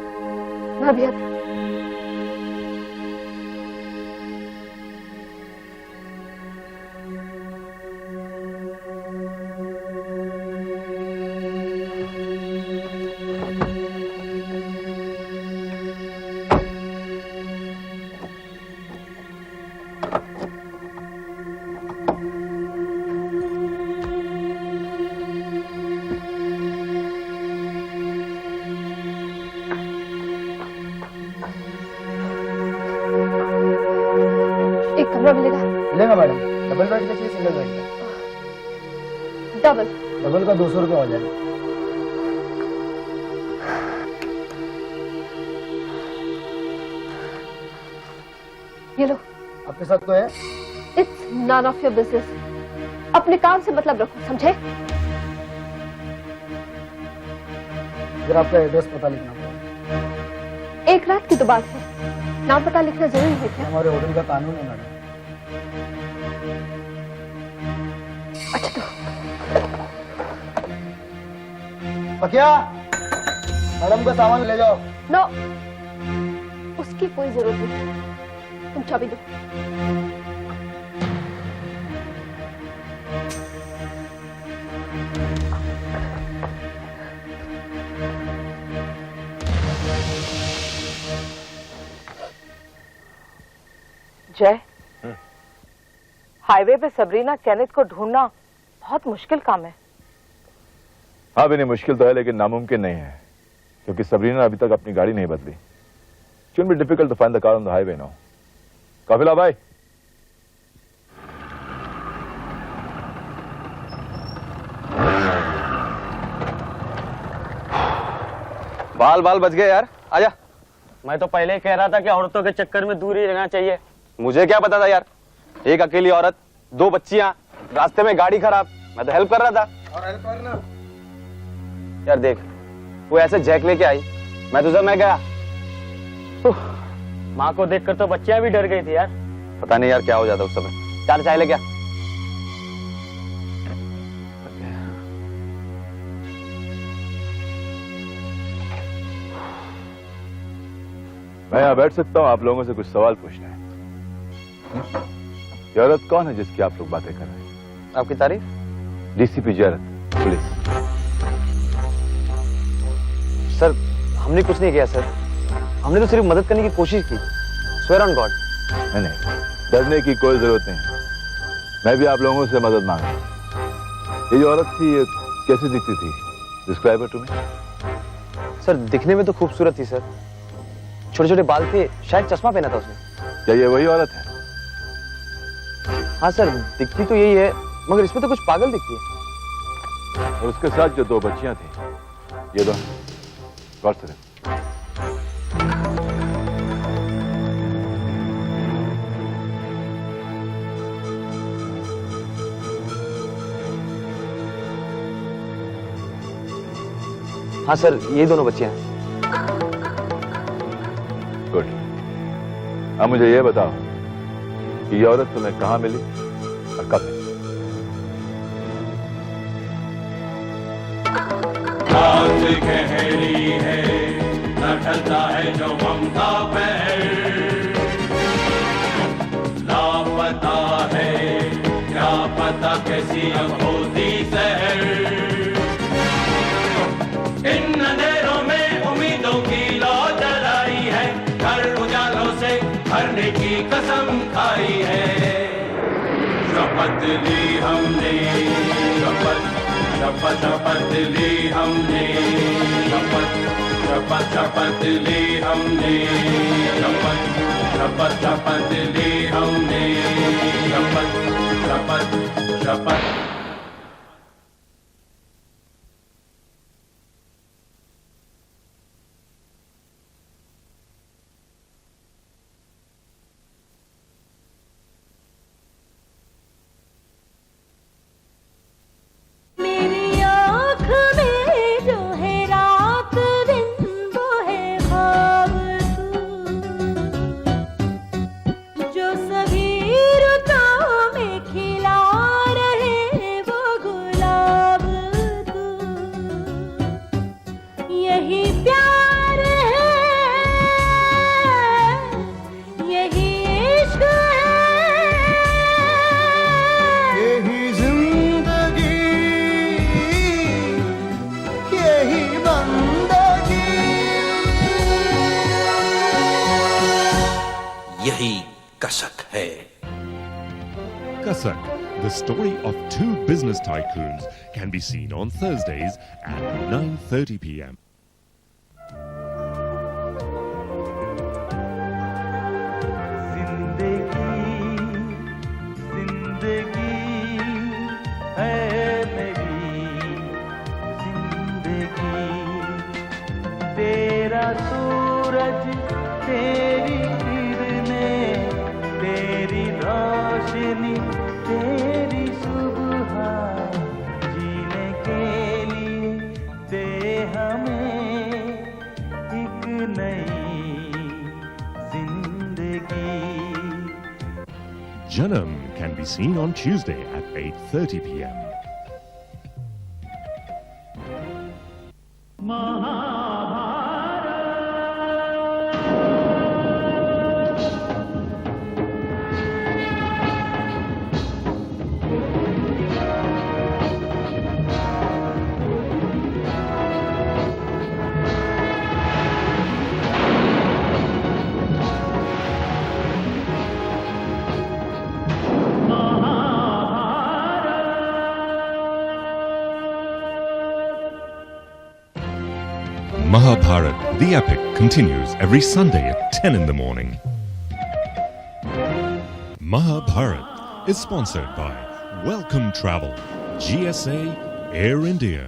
मैं भी आती हूँ। मिलेगा? मिलेगा मैडम। डबल बेड का चाहिए सिंगल बेड का? डबल का 200 रुपये हो जाएगा। ये लो। आपके साथ तो है? It's none of your business. अपने काम से मतलब रखो, समझे? फिर आपका एड्रेस पता लिखना पड़ेगा। एक रात की तो बात है, नाम पता लिखना जरूरी है क्या? हमारे होटल का कानून है मैडम। अच्छा तो पकिया, मैडम का सामान ले जाओ। नो, उसकी कोई जरूरत नहीं, तुम चाबी दो। जय, हाईवे पे सबरीना केनेथ को ढूंढना बहुत मुश्किल काम है। हाँ भी नहीं, मुश्किल तो है लेकिन नामुमकिन नहीं है, क्योंकि सबरीना अभी तक अपनी गाड़ी नहीं बदली। It will be difficult to find the car on the highway now. काफिला भाई, बाल बाल बच गए यार, आजा। मैं तो पहले ही कह रहा था कि औरतों के चक्कर में दूर ही रहना चाहिए। मुझे क्या पता था यार, एक अकेली औरत, 2 बच्चियां, रास्ते में गाड़ी खराब, मैं तो हेल्प कर रहा था। और हेल्प करना यार, देख वो ऐसे जैक लेके आई, मैं तो जब मैं गया, माँ को देखकर तो बच्चियां भी डर गई थी यार। पता नहीं यार क्या हो जाता उस समय। चार चाय ले क्या? मैं यहाँ बैठ सकता हूँ, आप लोगों से कुछ सवाल पूछना है। ये औरत कौन है जिसकी आप लोग बातें कर रहे हैं? आपकी तारीफ? डीसीपी जरत, पुलिस। सर हमने कुछ नहीं किया सर, हमने तो सिर्फ मदद करने की कोशिश की। Swear on God. नहीं, डरने की कोई जरूरत नहीं, मैं भी आप लोगों से मदद मांगा। ये जो औरत थी, ये कैसी दिखती थी? Describe her to me. Sir दिखने में तो खूबसूरत थी सर, छोटे छोटे बाल थे, शायद चश्मा पहना था उसने। क्या ये वही औरत है? हाँ सर, दिखती तो यही है, मगर इसमें तो कुछ पागल दिखती है। और उसके साथ जो 2 बच्चियां थी, ये दो गौर से देखो। हाँ सर, ये दोनों बच्चियां हैं। गुड। अब मुझे ये बताओ कि ये औरत तुम्हें कहाँ मिली और कब मिली? रात गहरी है, न ढलता है जो ममता पहर, लापता है क्या पता कैसी अब होती सहर। इन अंधेरों में उम्मीदों की लौ जलाई है, हर उजालों से भरने की कसम खाई है। शपथ ली हमने, शपथ शपथ शपथ ली हमने, शपथ शपथ शपथ ली हमने, शपथ शपथ शपथ ली हमने, शपथ शपथ शपथ। Kasak, the story of 2 business tycoons, can be seen on Thursdays at 9:30 p.m. तेरा सूरज, तेरी किरणें, तेरी रोशनी, तेरी सुबह, जीने के लिए दे हमें एक नई जिंदगी। Janam can be seen on Tuesday at 8:30 p.m. The epic continues every Sunday at 10 in the morning. Mahabharat is sponsored by Welcome Travel, GSA, Air India.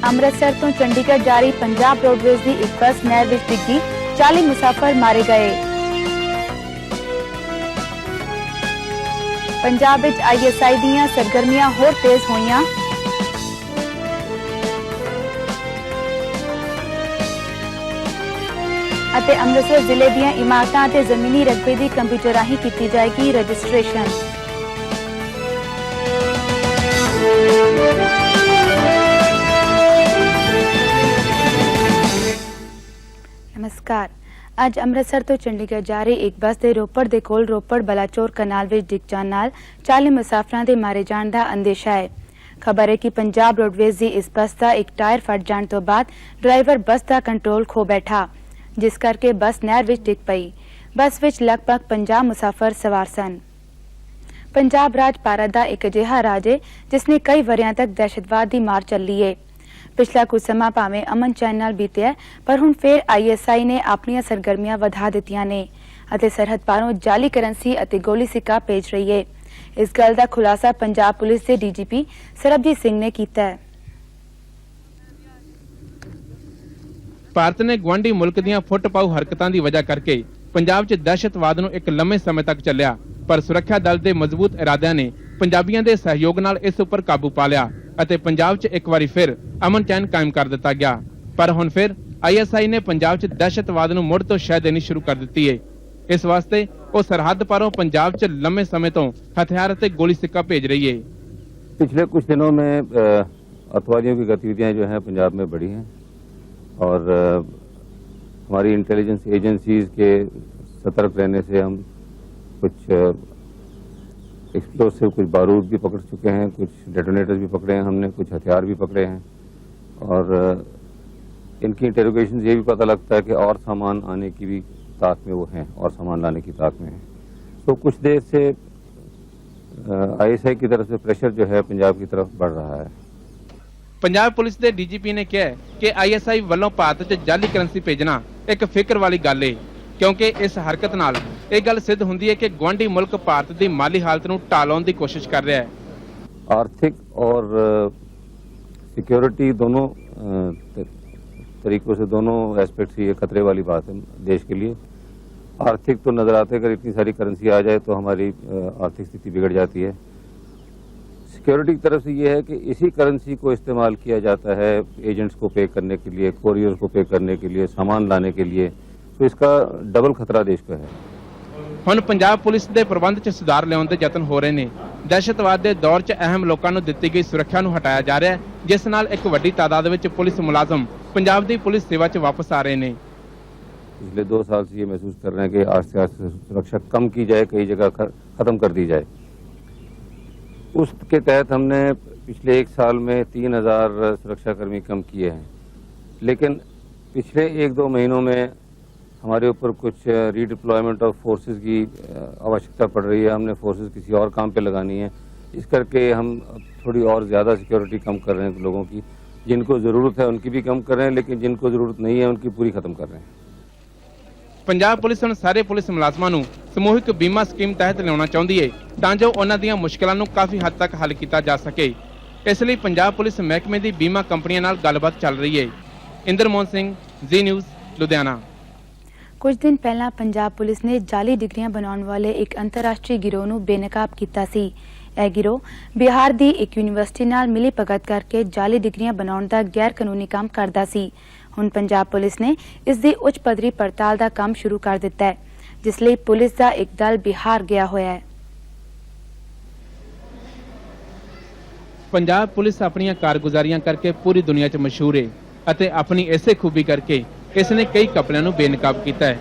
Amritsar ਤੋਂ ਚੰਡੀਗੜ੍ਹ ਜਾ ਰਹੀ ਪੰਜਾਬ ਰੋਡਵੇਜ਼ ਦੀ ਇੱਕ ਬੱਸ ਨਹਿਰ ਵਿੱਚ ਡਿੱਗੀ, 40 ਮੁਸਾਫਰ ਮਾਰੇ ਗਏ। ਪੰਜਾਬ ਵਿੱਚ ISI ਦੀਆਂ ਸਰਗਰਮੀਆਂ ਹੋਰ ਤੇਜ਼ ਹੋਈਆਂ। ਅਤੇ ਅੰਮ੍ਰਿਤਸਰ ਜ਼ਿਲ੍ਹੇ ਦੀਆਂ ਇਮਾਰਤਾਂ ਅਤੇ ਜ਼ਮੀਨੀ ਰਕਬੇ ਦੀ ਕੰਪਿਊਟਰ ਰਾਹੀਂ ਕੀਤੀ ਜਾਏਗੀ ਰਜਿਸਟ੍ਰੇਸ਼ਨ। नमस्कार। ਅੱਜ ਅੰਮ੍ਰਿਤਸਰ ਤੋਂ ਚੰਡੀਗੜ੍ਹ ਜਾ ਰਹੀ ਇੱਕ ਬੱਸ ਦੇ ਰੋਪੜ ਦੇ ਕੋਲ ਰੋਪੜ ਬਲਾਚੌਰ ਕਨਾਲ ਵਿੱਚ ਡਿੱਗ ਜਾਣ ਨਾਲ 40 ਮੁਸਾਫਰਾਂ ਦੇ ਮਾਰੇ ਜਾਣ ਦਾ ਅੰਦੇਸ਼ਾ ਹੈ। ਖਬਰ ਹੈ ਕਿ ਪੰਜਾਬ ਰੋਡਵੇਜ਼ ਦੀ ਇਸ ਬੱਸ ਦਾ ਇੱਕ ਟਾਇਰ ਫਟ ਜਾਣ ਤੋਂ ਬਾਅਦ ਡਰਾਈਵਰ ਬੱਸ ਦਾ ਕੰਟਰੋਲ ਖੋ ਬੈਠਾ, ਜਿਸ ਕਰਕੇ ਬੱਸ ਨਹਿਰ ਵਿੱਚ ਡਿੱਗ ਪਈ। ਬੱਸ ਵਿੱਚ ਲਗਭਗ 50 ਮੁਸਾਫਰ ਸਵਾਰ ਸਨ। ਪੰਜਾਬ ਰਾਜ ਭਾਰਤ ਦਾ ਇੱਕ ਅਜਿਹਾ ਰਾਜ ਹੈ ਜਿਸ ਨੇ ਕਈ ਵਰ੍ਹਿਆਂ ਤੱਕ ਦਹਿਸ਼ਤਵਾਦ ਦੀ ਮਾਰ ਚੱਲੀ ਹੈ। ਪਿਛਲਾ ਕੁਝ ਸਮਾਂ ਭਾਵੇਂ ਅਮਨ ਚੈਨ ਨਾਲ ਬੀਤਿਆ, ਪਰ ਹੁਣ ਫਿਰ ISI ਨੇ ਆਪਣੀਆਂ ਸਰਗਰਮੀਆਂ ਵਧਾ ਦਿੱਤੀਆਂ ਨੇ ਅਤੇ ਸਰਹੱਦ ਪਾਰੋਂ ਜਾਲੀ ਕਰੰਸੀ ਅਤੇ ਗੋਲੀ ਸਿੱਕਾ ਭੇਜ ਰਹੀ ਹੈ। ਇਸ ਗੱਲ ਦਾ ਖੁਲਾਸਾ ਪੰਜਾਬ ਪੁਲਿਸ ਦੇ DGP ਸਰਬਜੀਤ ਸਿੰਘ ਨੇ ਕੀਤਾ ਹੈ। ਭਾਰਤ ਨੇ ਗੁਆਂਢੀ ਮੁਲਕ ਦੀਆਂ ਫੁੱਟ ਪਾਊ ਹਰਕਤਾਂ ਦੀ ਵਜ੍ਹਾ ਕਰਕੇ ਪੰਜਾਬ 'ਚ ਦਹਿਸ਼ਤਵਾਦ ਨੂੰ ਇੱਕ ਲੰਮੇ ਸਮੇਂ ਤੱਕ ਚੱਲਿਆ, ਪਰ ਸੁਰੱਖਿਆ ਦਲ ਦੇ ਮਜ਼ਬੂਤ ਇਰਾਦਿਆਂ ਨੇ ਪੰਜਾਬੀਆਂ ਦੇ ਸਹਿਯੋਗ ਨਾਲ ਇਸ ਉੱਪਰ ਕਾਬੂ ਪਾ ਲਿਆ ਅਤੇ ਪੰਜਾਬ 'ਚ ਇੱਕ ਵਾਰੀ ਫਿਰ ਅਮਨ ਚੈਨ ਕਾਇਮ ਕਰ ਦਿੱਤਾ ਗਿਆ। ਪਰ ਹੁਣ ਫਿਰ ISI ਨੇ ਪੰਜਾਬ 'ਚ ਦਹਿਸ਼ਤਵਾਦ ਨੂੰ ਮੁੜ ਤੋਂ ਸ਼ਹਿ ਦੇਣੀ ਸ਼ੁਰੂ ਕਰ ਦਿੱਤੀ ਹੈ। ਇਸ ਵਾਸਤੇ ਉਹ ਸਰਹੱਦ ਪਾਰੋਂ ਪੰਜਾਬ 'ਚ लंबे समय ਤੋਂ हथियार ਅਤੇ गोली सिक्का भेज रही है। पिछले कुछ दिनों में अतवादियों की गतिविधियां जो हैं पंजाब में बढ़ी हैं और हमारी इंटेलिजेंस एजेंसीज के सतर्क रहने से हम कुछ एक्सप्लोसिव, कुछ बारूद भी पकड़ चुके हैं, कुछ डेटोनेटर्स भी पकड़े हैं हमने, कुछ हथियार भी पकड़े हैं और इनकी इंटेरोगेशन ये भी पता लगता है कि और सामान आने की भी ताक में वो हैं और सामान लाने की ताक में है। तो कुछ देर से ISI की तरफ से प्रेशर जो है पंजाब की तरफ बढ़ रहा है। पंजाब पुलिस के DGP ने कहा कि ISI ਵੱਲੋਂ ਭਾਰਤ 'ਚ ਜਾਲੀ ਕਰੰਸੀ ਭੇਜਣਾ ਇੱਕ ਫਿਕਰ ਵਾਲੀ ਗੱਲ ਹੈ, ਕਿਉਂਕਿ ਇਸ ਹਰਕਤ ਨਾਲ ਇਹ ਗੱਲ ਸਿੱਧ ਹੁੰਦੀ ਹੈ ਕਿ ਗੁਆਂਢੀ ਮੁਲਕ ਭਾਰਤ ਦੀ ਮਾਲੀ ਹਾਲਤ ਨੂੰ ਢਾਲਣ ਦੀ ਕੋਸ਼ਿਸ਼ ਕਰ ਰਿਹਾ है। आर्थिक और सिक्योरिटी दोनों तरीकों से, दोनों एस्पेक्ट से ये खतरे वाली बात है देश के लिए। आर्थिक तो नजर आते, अगर इतनी सारी करेंसी आ जाए तो हमारी आर्थिक स्थिति बिगड़ जाती है। सिक्योरिटी की तरफ से ये है कि इसी करेंसी को इस्तेमाल किया जाता है एजेंट्स को पे करने के लिए, कोरियर्स को पे करने के लिए, सामान लाने के लिए, तो इसका डबल खतरा देश को है। ਹੁਣ ਪੰਜਾਬ ਪੁਲਿਸ ਦੇ ਪ੍ਰਬੰਧ 'ਚ ਸੁਧਾਰ ਲਿਆਉਣ ਦੇ ਯਤਨ ਹੋ ਰਹੇ ਨੇ। ਦਹਿਸ਼ਤਵਾਦ ਦੇ ਦੌਰ 'ਚ ਅਹਿਮ ਲੋਕਾਂ ਨੂੰ ਦਿੱਤੀ ਗਈ ਸੁਰੱਖਿਆ ਨੂੰ ਹਟਾਇਆ ਜਾ ਰਿਹਾ ਹੈ, ਜਿਸ ਨਾਲ ਇੱਕ ਵੱਡੀ ਤਾਦਾਦ ਵਿੱਚ ਪੁਲਿਸ ਮੁਲਾਜ਼ਮ ਪੰਜਾਬ ਦੀ ਪੁਲਿਸ सेवा 'ਚ वापस आ रहे हैं। पिछले 2 साल से ये महसूस कर रहे हैं कि आस्ते आस्ते सुरक्षा कम की जाए, कई जगह खत्म कर दी जाए। उसके तहत हमने पिछले 1 साल में 3000 सुरक्षाकर्मी कम किए हैं, लेकिन पिछले 1-2 महीनों में हमारे ऊपर कुछ रीडिप्लॉयमेंट ऑफ फोर्सेस की आवश्यकता पड़ रही है। हमने फोर्सेस किसी और काम पे लगानी है, इस करके हम थोड़ी और ज़्यादा सिक्योरिटी कम कर रहे हैं। लोगों की जिनको ज़रूरत है उनकी भी कम कर रहे हैं, लेकिन जिनको ज़रूरत नहीं है उनकी पूरी खत्म कर रहे हैं। ਪੰਜਾਬ ਪੁਲਿਸ ਹੁਣ ਸਾਰੇ ਪੁਲਿਸ ਮੁਲਾਜ਼ਮਾਂ ਨੂੰ ਸਮੂਹਿਕ ਬੀਮਾ ਸਕੀਮ ਤਹਿਤ ਲਿਆਉਣਾ ਚਾਹੁੰਦੀ ਹੈ ਤਾਂ ਜੋ ਉਹਨਾਂ ਦੀਆਂ ਮੁਸ਼ਕਲਾਂ ਨੂੰ ਕਾਫੀ ਹੱਦ ਤੱਕ ਹੱਲ ਕੀਤਾ ਜਾ ਸਕੇ। ਇਸ ਲਈ ਪੰਜਾਬ ਪੁਲਿਸ ਮਹਿਕਮੇ ਦੀ ਬੀਮਾ ਕੰਪਨੀਆਂ ਨਾਲ ਗੱਲਬਾਤ ਚੱਲ ਰਹੀ ਹੈ। ਇੰਦਰਮੋਹਨ ਸਿੰਘ, ਜ਼ੀ ਨਿਊਜ਼, ਲੁਧਿਆਣਾ। ਕੁਝ ਦਿਨ ਪਹਿਲਾਂ ਪੰਜਾਬ ਪੁਲਿਸ ਨੇ ਜਾਲੀ ਡਿਗਰੀਆਂ ਬਣਾਉਣ ਵਾਲੇ ਇੱਕ ਅੰਤਰਰਾਸ਼ਟਰੀ ਗਿਰੋਹ ਨੂੰ ਬੇਨਕਾਬ ਕੀਤਾ ਸੀ। ਇਹ ਗਿਰੋਹ ਬਿਹਾਰ ਦੀ ਇੱਕ ਯੂਨੀਵਰਸਿਟੀ ਨਾਲ ਮਿਲੀ ਭਗਤ ਕਰਕੇ ਜਾਲੀ ਡਿਗਰੀਆਂ ਬਣਾਉਣ ਦਾ ਗੈਰ ਕਾਨੂੰਨੀ ਕੰਮ ਕਰਦਾ ਸੀ। ਹੁਣ ਪੰਜਾਬ ਪੁਲਿਸ ਨੇ ਇਸ ਦੀ ਉੱਚ ਪੱਧਰੀ ਪੜਤਾਲ ਦਾ ਕੰਮ ਸ਼ੁਰੂ ਕਰ ਦਿੱਤਾ ਹੈ, ਜਿਸ ਲਈ ਪੁਲਿਸ ਦਾ ਇੱਕ ਦਲ ਬਿਹਾਰ ਗਿਆ ਹੋਇਆ ਹੈ। ਪੰਜਾਬ ਪੁਲਿਸ ਆਪਣੀਆਂ ਕਾਰਗੁਜ਼ਾਰੀਆਂ ਕਰਕੇ ਪੂਰੀ ਦੁਨੀਆ 'ਚ ਮਸ਼ਹੂਰ ਹੈ ਅਤੇ ਆਪਣੀ ਇਸੇ ਖੂਬੀ ਕਰਕੇ ਇਸ ਨੇ ਕਈ ਕਪਲਿਆਂ ਨੂੰ ਬੇਨਕਾਬ ਕੀਤਾ ਹੈ।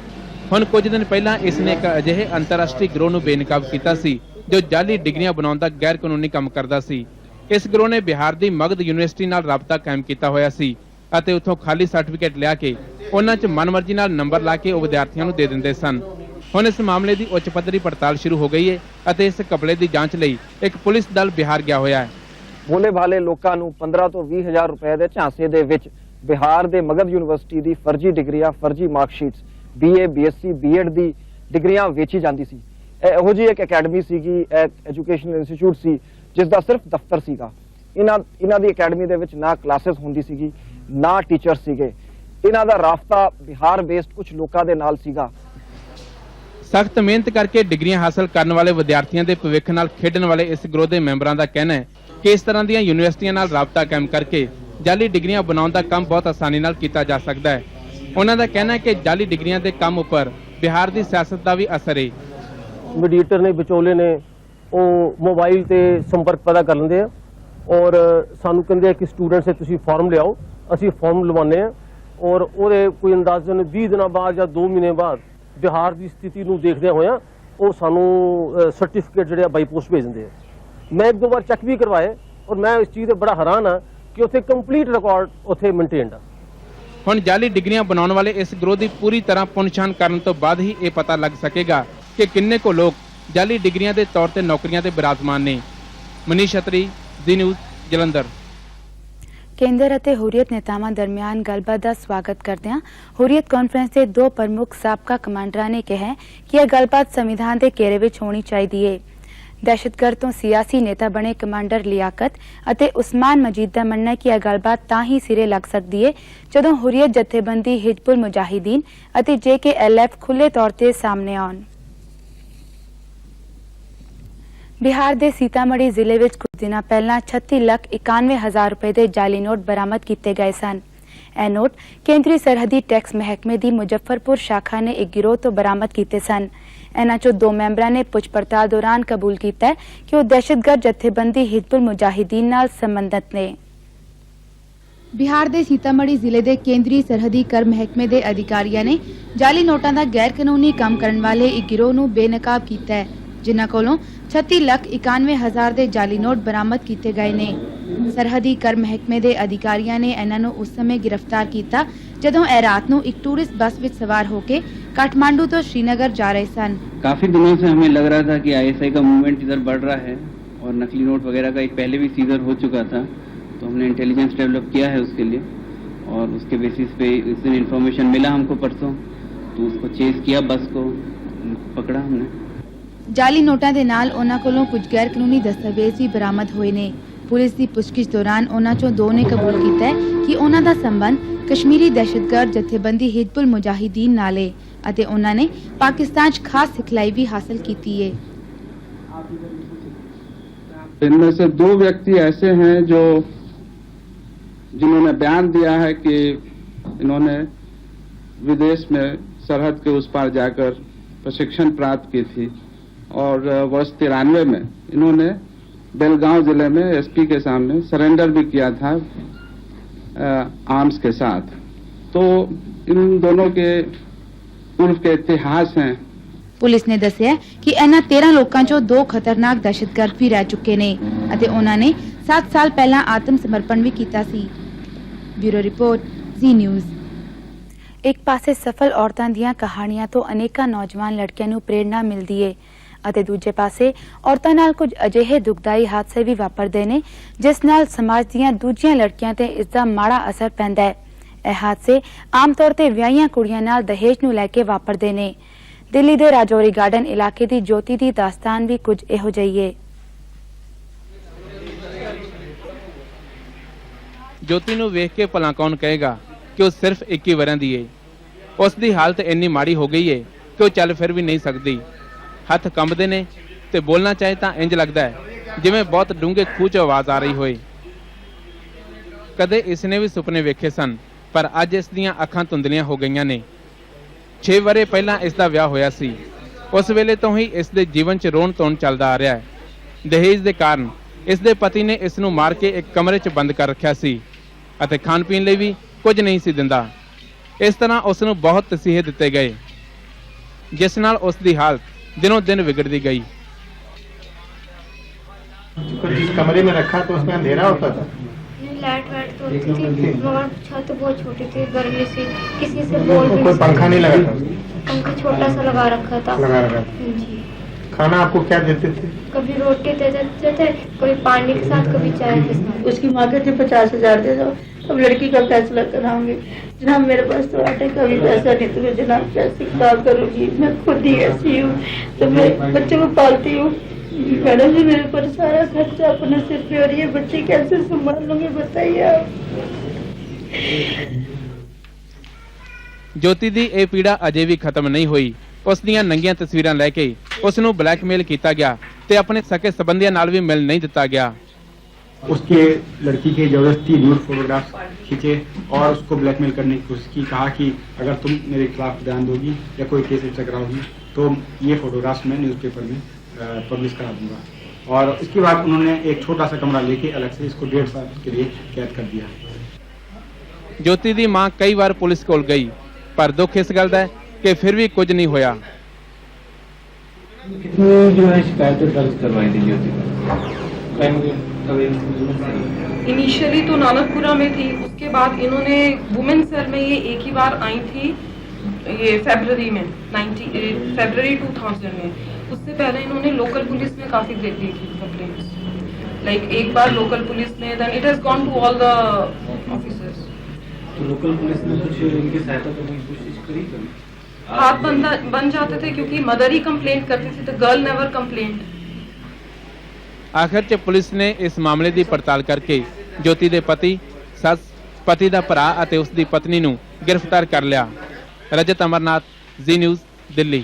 ਹੁਣ ਕੁਝ ਦਿਨ ਪਹਿਲਾਂ ਇਸ ਨੇ ਇੱਕ ਅਜਿਹੇ ਅੰਤਰਰਾਸ਼ਟਰੀ ਗਿਰੋਹ ਨੂੰ ਬੇਨਕਾਬ ਕੀਤਾ ਸੀ ਜੋ ਜਾਲੀ ਡਿਗਰੀਆਂ ਬਣਾਉਣ ਦਾ ਗੈਰ ਕਾਨੂੰਨੀ ਕੰਮ ਕਰਦਾ ਸੀ। ਇਸ ਗਿਰੋਹ ਨੇ ਬਿਹਾਰ ਦੀ ਮਗਧ ਯੂਨੀਵਰਸਿਟੀ ਨਾਲ ਰਾਬਤਾ ਕਾਇਮ ਕੀਤਾ ਹੋਇਆ ਸੀ ਅਤੇ ਉੱਥੋਂ ਖਾਲੀ ਸਰਟੀਫਿਕੇਟ ਲਿਆ ਕੇ ਉਹਨਾਂ 'ਚ ਮਨਮਰਜ਼ੀ ਨਾਲ ਨੰਬਰ ਲਾ ਕੇ ਉਹ ਵਿਦਿਆਰਥੀਆਂ ਨੂੰ ਦੇ ਦਿੰਦੇ ਸਨ। ਹੁਣ ਇਸ ਮਾਮਲੇ ਦੀ ਉੱਚ ਪੱਧਰੀ ਪੜਤਾਲ ਸ਼ੁਰੂ ਹੋ ਗਈ ਹੈ ਅਤੇ ਇਸ ਘਪਲੇ ਦੀ ਜਾਂਚ ਲਈ ਇੱਕ ਪੁਲਿਸ ਦਲ ਬਿਹਾਰ ਗਿਆ ਹੋਇਆ ਹੈ। ਭੋਲੇ ਭਾਲੇ ਲੋਕਾਂ ਨੂੰ 15 ਤੋਂ 20 ਹਜ਼ਾਰ ਰੁਪਏ ਦੇ ਝਾਂਸੇ ਦੇ ਵਿੱਚ ਬਿਹਾਰ ਦੇ ਮਗਧ ਯੂਨੀਵਰਸਿਟੀ ਦੀ ਫਰਜ਼ੀ ਡਿਗਰੀਆਂ, ਫਰਜ਼ੀ ਮਾਰਕਸ਼ੀਟਸ, BA, BSc, B.Ed ਦੀ ਡਿਗਰੀਆਂ ਵੇਚੀ ਜਾਂਦੀ ਸੀ। ਇਹੋ ਜਿਹੀ ਇੱਕ ਅਕੈਡਮੀ ਸੀਗੀ, ਐਜੂਕੇਸ਼ਨਲ ਇੰਸਟੀਚਿਊਟ ਸੀ ਜਿਸ ਦਾ ਸਿਰਫ ਦਫ਼ਤਰ ਸੀਗਾ। ਇਹਨਾਂ ਦੀ ਅਕੈਡਮੀ ਦੇ ਵਿੱਚ ਨਾ ਕਲਾਸਿਸ ਹੁੰਦੀ ਸੀਗੀ, ਨਾ ਟੀਚਰ ਸੀਗੇ। ਇਹਨਾਂ ਦਾ ਰਾਬਤਾ ਬਿਹਾਰ ਬੇਸਡ ਕੁਝ ਲੋਕਾਂ ਦੇ ਨਾਲ ਸੀਗਾ। ਸਖਤ ਮਿਹਨਤ ਕਰਕੇ ਡਿਗਰੀਆਂ ਹਾਸਲ ਕਰਨ ਵਾਲੇ ਵਿਦਿਆਰਥੀਆਂ ਦੇ ਭਵਿੱਖ ਨਾਲ ਖੇਡਣ ਵਾਲੇ ਇਸ ਗਿਰੋਹ ਦੇ ਮੈਂਬਰਾਂ ਦਾ ਕਹਿਣਾ ਹੈ ਕਿ ਇਸ ਤਰ੍ਹਾਂ ਦੀਆਂ ਯੂਨੀਵਰਸਿਟੀਆਂ ਨਾਲ ਰਾਬਤਾ ਕਾਇਮ ਕਰਕੇ ਜਾਲੀ ਡਿਗਰੀਆਂ ਬਣਾਉਣ ਦਾ ਕੰਮ ਬਹੁਤ ਆਸਾਨੀ ਨਾਲ ਕੀਤਾ ਜਾ ਸਕਦਾ ਹੈ। ਉਹਨਾਂ ਦਾ ਕਹਿਣਾ ਹੈ ਕਿ ਜਾਲੀ ਡਿਗਰੀਆਂ ਦੇ ਕੰਮ ਉੱਪਰ ਬਿਹਾਰ ਦੀ ਸਿਆਸਤ ਦਾ ਵੀ ਅਸਰ ਹੈ। ਮੀਡੀਏਟਰ ਨੇ, ਵਿਚੋਲੇ ਨੇ, ਉਹ ਮੋਬਾਈਲ ਤੇ ਸੰਪਰਕ ਪੈਦਾ ਕਰ ਲੈਂਦੇ ਆ ਔਰ ਸਾਨੂੰ ਕਹਿੰਦੇ ਆ ਕਿ ਸਟੂਡੈਂਟਸ ਸੇ ਤੁਸੀਂ ਫਾਰਮ ਲਿਆਓ। ਅਸੀਂ ਫਾਰਮ ਲਵਾਉਂਦੇ ਆ ਔਰ ਉਹਦੇ ਕੋਈ ਅੰਦਾਜ਼ਨ 20 ਦਿਨਾਂ ਬਾਅਦ ਜਾਂ 2 ਮਹੀਨੇ ਬਾਅਦ ਬਿਹਾਰ ਦੀ ਸਥਿਤੀ ਨੂੰ ਦੇਖਦੇ ਹੋਇਆ ਉਹ ਸਾਨੂੰ ਸਰਟੀਫਿਕੇਟ ਜਿਹੜੇ ਬਾਈ ਪੋਸਟ ਭੇਜ ਦਿੰਦੇ ਆ। ਮੈਂ 1-2 ਵਾਰ ਚੈੱਕ ਵੀ ਕਰਵਾਏ ਔਰ ਮੈਂ ਇਸ ਚੀਜ਼ ਤੇ ਬੜਾ ਹੈਰਾਨ ਆ ਕਿ ਉੱਥੇ ਕੰਪਲੀਟ ਰਿਕਾਰਡ ਉੱਥੇ ਮੇਨਟੇਨਡ ਆ। ਹੁਣ ਜਾਲੀ ਡਿਗਰੀਆਂ ਬਣਾਉਣ ਵਾਲੇ ਇਸ ਗਿਰੋਹ ਦੀ ਪੂਰੀ ਤਰ੍ਹਾਂ ਪਛਾਣ ਕਰਨ ਤੋਂ ਬਾਅਦ ਹੀ ਇਹ ਪਤਾ ਲੱਗ ਸਕੇਗਾ ਕਿ ਕਿੰਨੇ ਕੁ ਲੋਕ ਜਾਲੀ ਡਿਗਰੀਆਂ ਦੇ ਤੌਰ ਤੇ ਨੌਕਰੀਆਂ ਤੇ ਬਿਰਾਜਮਾਨ ਨੇ। ਮਨੀਸ਼ ਛਤਰੀ, ਜੀ ਨਿਊਜ਼, ਜਲੰਧਰ। ਕੇਂਦਰ ਅਤੇ ਹੁਰੀਅਤ ਨੇਤਾਵਾਂ ਦਰਮਿਆਨ ਗੱਲਬਾਤ ਦਾ ਸਵਾਗਤ ਕਰਦਿਆਂ ਹੁਰੀਅਤ ਕਾਨਫਰੰਸ ਦੇ 2 ਪ੍ਰਮੁੱਖ ਸਾਬਕਾ ਕਮਾਂਡਰਾਂ ਨੇ ਕਿਹਾ ਕਿ ਇਹ ਗੱਲਬਾਤ ਸੰਵਿਧਾਨ ਦੇ ਘੇਰੇ ਵਿੱਚ ਹੋਣੀ ਚਾਹੀਦੀ ਹੈ। ਦਹਿਸ਼ਤਗਰਦ ਤੋਂ ਸਿਆਸੀ ਨੇਤਾ ਬਣੇ ਕਮਾਂਡਰ ਲਿਆਕਤ ਅਤੇ ਉਸਮਾਨ ਮਜੀਦ ਦਾ ਮੰਨਣਾ ਹੈ ਕਿ ਇਹ ਗੱਲਬਾਤ ਤਾਂ ਹੀ ਸਿਰੇ ਲੱਗ ਸਕਦੀ ਹੈ ਜਦੋਂ ਹੁਰੀਅਤ ਜਥੇਬੰਦੀ ਹਿਜ਼ਬੁਲ ਮੁਜਾਹਿਦੀਨ ਅਤੇ JKLF ਖੁੱਲੇ ਤੌਰ ਤੇ ਸਾਹਮਣੇ ਆਉਣ। ਬਿਹਾਰ ਦੇ ਸੀਤਾਮੜੀ ਜ਼ਿਲ੍ਹੇ ਵਿੱਚ ਕੁਝ ਦਿਨਾਂ ਪਹਿਲਾਂ 36,91,000 ਰੁਪਏ ਦੇ ਜਾਲੀ ਨੋਟ ਬਰਾਮਦ ਕੀਤੇ ਗਏ ਸਨ। ਇਹ ਨੋਟ ਕੇਂਦਰੀ ਸਰਹੱਦੀ ਟੈਕਸ ਮਹਿਕਮੇ ਦੀ ਮੁਜ਼ੱਫਰਪੁਰ ਸ਼ਾਖਾ ਨੇ ਇੱਕ ਗਿਰੋਹ ਤੋਂ ਬਰਾਮਦ ਕੀਤੇ ਸਨ। ਇਹਨਾਂ ਚੋਂ 2 ਮੈਂਬਰਾਂ ਨੇ ਪੁੱਛ ਪੜਤਾਲ ਦੌਰਾਨ ਕਬੂਲ ਕੀਤਾ ਕਿ ਉਹ ਦਹਿਸ਼ਤਗਰਦ ਜਥੇਬੰਦੀ ਹਿਜ਼ਬੁਲ ਮੁਜਾਹਿਦੀਨ ਨਾਲ ਸੰਬੰਧਿਤ ਨੇ। ਬਿਹਾਰ ਦੇ ਸੀਤਾਮੜੀ ਜ਼ਿਲ੍ਹੇ ਦੇ ਕੇਂਦਰੀ ਸਰਹੱਦੀ ਕਰ ਮਹਿਕਮੇ ਦੇ ਅਧਿਕਾਰੀਆਂ ਨੇ ਜਾਲੀ ਨੋਟਾਂ ਦਾ ਗੈਰ ਕਾਨੂੰਨੀ ਕੰਮ ਕਰਨ ਵਾਲੇ ਇੱਕ ਗਿਰੋਹ ਨੂੰ ਬੇਨਕਾਬ ਕੀਤਾ ਹੈ, ਜਿਨ੍ਹਾਂ ਕੋਲੋਂ 36,91,000 ਦੇ ਜਾਲੀ ਨੋਟ ਬਰਾਮਦ ਕੀਤੇ ਗਏ ਨੇ। ਸਰਹੱਦੀ ਕਰ ਮਹਿਕਮੇ ਦੇ ਅਧਿਕਾਰੀਆਂ ਨੇ ਇਹਨਾਂ ਨੂੰ ਉਸ ਸਮੇਂ ਗ੍ਰਿਫਤਾਰ ਕੀਤਾ ਜਦੋਂ ਇਹ ਰਾਤ ਨੂੰ ਇੱਕ टूरिस्ट बस ਵਿੱਚ ਸਵਾਰ ਹੋ ਕੇ काठमांडू तो श्रीनगर जा रहे सन। काफी दिनों से हमें लग रहा था कि ISI का मूवमेंट इधर बढ़ रहा है और नकली नोट वगैरह का एक पहले भी सीजर हो चुका था, तो हमने इंटेलिजेंस डेवलप किया है उसके लिए और उसके बेसिस पे इस दिन इन्फॉर्मेशन मिला हमको परसों, तो उसको चेस किया, बस को पकड़ा हमने। जाली नोटा दे नाल उन्हां कोलों कुछ गैर कानूनी दस्तावेज भी बरामद होए ने। पुलिस की पुछगिछ दौरान उन्हां चों 2 ने कबूल कीता है कि उन्हां दा संबंध कश्मीरी दहशतगर्द जथेबंदी हिजबुल मुजाहिदीन नाल है ਅਤੇ ਉਹਨਾਂ ਨੇ ਪਾਕਿस्तान 'ਚ खास सिखलाई भी हासिल की है। इनमें से 2 व्यक्ति ऐसे हैं जो जिन्होंने बयान दिया है कि इन्होंने विदेश में सरहद के उस पार जाकर प्रशिक्षण प्राप्त की थी और वर्ष 93 में इन्होंने बेलगांव जिले में SP के सामने सरेंडर भी किया था आर्म्स के साथ। तो इन दोनों के पूर्व के इतिहास हैं। पुलिस ने दस्सिया कि इन्हां 13 लोकां चों 2 खतरनाक दहशतगर्द भी रह चुके ने ਅਤੇ ਉਹਨਾਂ ਨੇ 7 ਸਾਲ ਪਹਿਲਾਂ ਆਤਮ ਸਮਰਪਣ ਵੀ ਕੀਤਾ ਸੀ। ਬਿਊਰੋ ਰਿਪੋਰਟ, ਜੀ ਨਿਊਜ਼। ਇੱਕ ਪਾਸੇ ਸਫਲ ਔਰਤਾਂ ਦੀਆਂ ਕਹਾਣੀਆਂ ਤੋਂ ਅਨੇਕਾਂ ਨੌਜਵਾਨ ਲੜਕੀਆਂ ਨੂੰ ਪ੍ਰੇਰਣਾ ਮਿਲਦੀ ਹੈ ਅਤੇ ਦੂਜੇ ਪਾਸੇ ਔਰਤਾਂ ਨਾਲ ਕੁਝ ਅਜਿਹੇ ਦੁਖਦਾਈ ਹਾਦਸੇ ਵੀ ਵਾਪਰਦੇ ਨੇ ਜਿਸ ਨਾਲ ਸਮਾਜ ਦੀਆਂ ਦੂਜੀਆਂ ਲੜਕੀਆਂ ਤੇ ਇਸ ਦਾ ਮਾੜਾ ਅਸਰ ਪੈਂਦਾ ਹੈ। ਇਹ ਹਾਦਸੇ ਆਮ ਤੌਰ ਤੇ ਵਿਆਹੀਆਂ ਕੁੜੀਆਂ ਨਾਲ ਦਹੇਜ ਨੂੰ ਲੈ ਕੇ ਵਾਪਰਦੇ ਨੇ। ਦਿੱਲੀ ਦੇ ਰਾਜੌਰੀ ਗਾਰਡਨ ਇਲਾਕੇ ਦੀ ਜੋਤੀ ਦੀ ਦਾਸਤਾਨ ਵੀ ਕੁਝ ਇਹੋ ਜਿਹੀ ਹੈ। ਜੋਤੀ ਨੂੰ ਵੇਖ ਕੇ ਭਲਾ ਕੌਣ ਕਹੇਗਾ ਕਿ ਉਹ ਸਿਰਫ 21 ਵਰ੍ਹਿਆਂ ਦੀ ਹੈ। ਉਸ ਦੀ ਹਾਲਤ ਇੰਨੀ ਮਾੜੀ ਹੋ ਗਈ ਹੈ ਕਿ ਉਹ ਚੱਲ ਫਿਰ ਵੀ ਨਹੀਂ ਸਕਦੀ। ਹੱਥ ਕੰਬਦੇ ਨੇ ਤੇ ਬੋਲਣਾ ਚਾਹੇ ਤਾਂ ਇੰਜ ਲੱਗਦਾ ਹੈ ਜਿਵੇਂ ਬਹੁਤ ਡੂੰਘੇ ਖੂਹ 'ਚ ਆਵਾਜ਼ ਆ ਰਹੀ ਹੋਏ। ਕਦੇ ਇਸਨੇ ਵੀ ਸੁਪਨੇ ਵੇਖੇ ਸਨ ਪਰ ਅੱਜ ਇਸ ਦੀਆਂ ਅੱਖਾਂ ਧੁੰਦਲੀਆਂ ਹੋ ਗਈਆਂ ਨੇ। 6 ਵਰ੍ਹੇ ਪਹਿਲਾਂ ਇਸ ਦਾ ਵਿਆਹ ਹੋਇਆ ਸੀ। ਉਸ ਵੇਲੇ ਤੋਂ ਹੀ ਇਸ ਦੇ ਜੀਵਨ 'ਚ ਰੋਣ ਧੋਣ ਚੱਲਦਾ ਆ ਰਿਹਾ ਹੈ। ਦਹੇਜ ਦੇ ਕਾਰਨ ਇਸ ਦੇ ਪਤੀ ਨੇ ਇਸ ਨੂੰ ਮਾਰ ਕੇ ਇੱਕ ਕਮਰੇ 'ਚ ਬੰਦ ਕਰ ਰੱਖਿਆ ਸੀ ਅਤੇ ਖਾਣ ਪੀਣ ਲਈ ਵੀ ਕੁਝ ਨਹੀਂ ਸੀ ਦਿੰਦਾ। ਇਸ ਤਰ੍ਹਾਂ ਉਸ ਨੂੰ ਬਹੁਤ ਤਸੀਹੇ ਦਿੱਤੇ ਗਏ। ਜਿਸ ਨਾਲ ਉਸ ਦੀ ਹਾਲਤ ਦਿਨੋਂ ਦਿਨ ਵਿਗੜਦੀ ਗਈ। जिस कमरे में रखा तो उसमें अंधेरा होता था। लाइट वाइट तो होती थी मगर छत बहुत छोटी थी, गर्मी से किसी से बोल भी कोई पंखा नहीं लगा था? पंखा छोटा सा लगा रखा था। लगा रखा था। जी। खाना आपको क्या देते थे? कभी रोटी दे देते थे, कभी पानी के साथ, कभी चाय के साथ। उसकी माँ कहती 50,000 दे दो, अब लड़की का फैसला कराऊंगी। जनाब मेरे पास तो आटे का भी पैसा नहीं, तो मैं जनाब कैसे क्या करूँगी? मैं खुद ही ऐसी हूँ, तो मैं बच्चों को पालती हूँ। मैडम जी मेरे पर सारा खर्चा अपने सिर पे, और ये बच्चे कैसे संभाल लूंगी बताइए आप। ਜੋਤੀ ਦੀ ਇਹ ਪੀੜਾ ਅਜੇ ਵੀ ਖਤਮ ਨਹੀਂ ਹੋਈ। ਉਸ ਦੀਆਂ ਨੰਗੀਆਂ ਤਸਵੀਰਾਂ ਲੈ ਕੇ ਉਸ ਨੂੰ ਬਲੈਕਮੇਲ ਕੀਤਾ ਗਿਆ ਤੇ ਆਪਣੇ ਸਕੇ ਸੰਬੰਧੀਆਂ ਨਾਲ ਵੀ ਮਿਲ नहीं ਦਿੱਤਾ ਗਿਆ। उसके लड़की के जबरदस्ती न्यूड फोटोग्राफ खींचे और उसको ब्लैकमेल करने की कोशिश की। कहा कि अगर तुम मेरे खिलाफ बयान दोगी या कोई केस रजिस्टर कराओगी तो ये फोटोग्राफ्स मैं न्यूज़पेपर में पब्लिश करा दूंगा। और इसके बाद उन्होंने एक छोटा सा कमरा लेके अलग से इसको 1.5 साल के लिए कैद कर दिया। ਜੋਤੀ ਦੀ ਮਾਂ ਕਈ ਵਾਰ ਪੁਲਿਸ ਕੋਲ ਗਈ, ਪਰ ਦੁੱਖ ਇਸ ਗੱਲ ਦਾ ਹੈ ਕਿ ਫਿਰ ਵੀ ਕੁਝ ਨਹੀਂ ਹੋਇਆ। कितनी जो है शिकायतें दर्ज करवाई थी ज्योति इनिशियली तो नानकपुरा में थी, उसके बाद इन्होंने वुमेन सेल में ये एक ही बार आई थी, ये फरवरी में फरवरी 2000 में। उससे पहले इन्होंने लोकल पुलिस में काफी दे दी थी कंप्लेंट्स, लाइक एक बार लोकल पुलिस में, then it has gone to all the officers. तो लोकल पुलिस ने कुछ इनकी सहायता करने की कोशिश करी कभी? हाथ बन जाते थे क्योंकि मदर ही कंप्लेंट करती थी, तो गर्ल नेवर कंप्लेंट। ਆਖਰ 'ਚ ਪੁਲਿਸ ਨੇ ਇਸ ਮਾਮਲੇ ਦੀ ਪੜਤਾਲ ਕਰਕੇ ਜੋਤੀ ਦੇ ਪਤੀ, ਸੱਸ, ਪਤੀ ਦਾ ਭਰਾ ਅਤੇ ਉਸ ਦੀ ਪਤਨੀ ਨੂੰ ਗ੍ਰਿਫਤਾਰ ਕਰ ਲਿਆ। ਰਜਤ ਅਮਰਨਾਥ, ਜ਼ੀ ਨਿਊਜ਼, ਦਿੱਲੀ।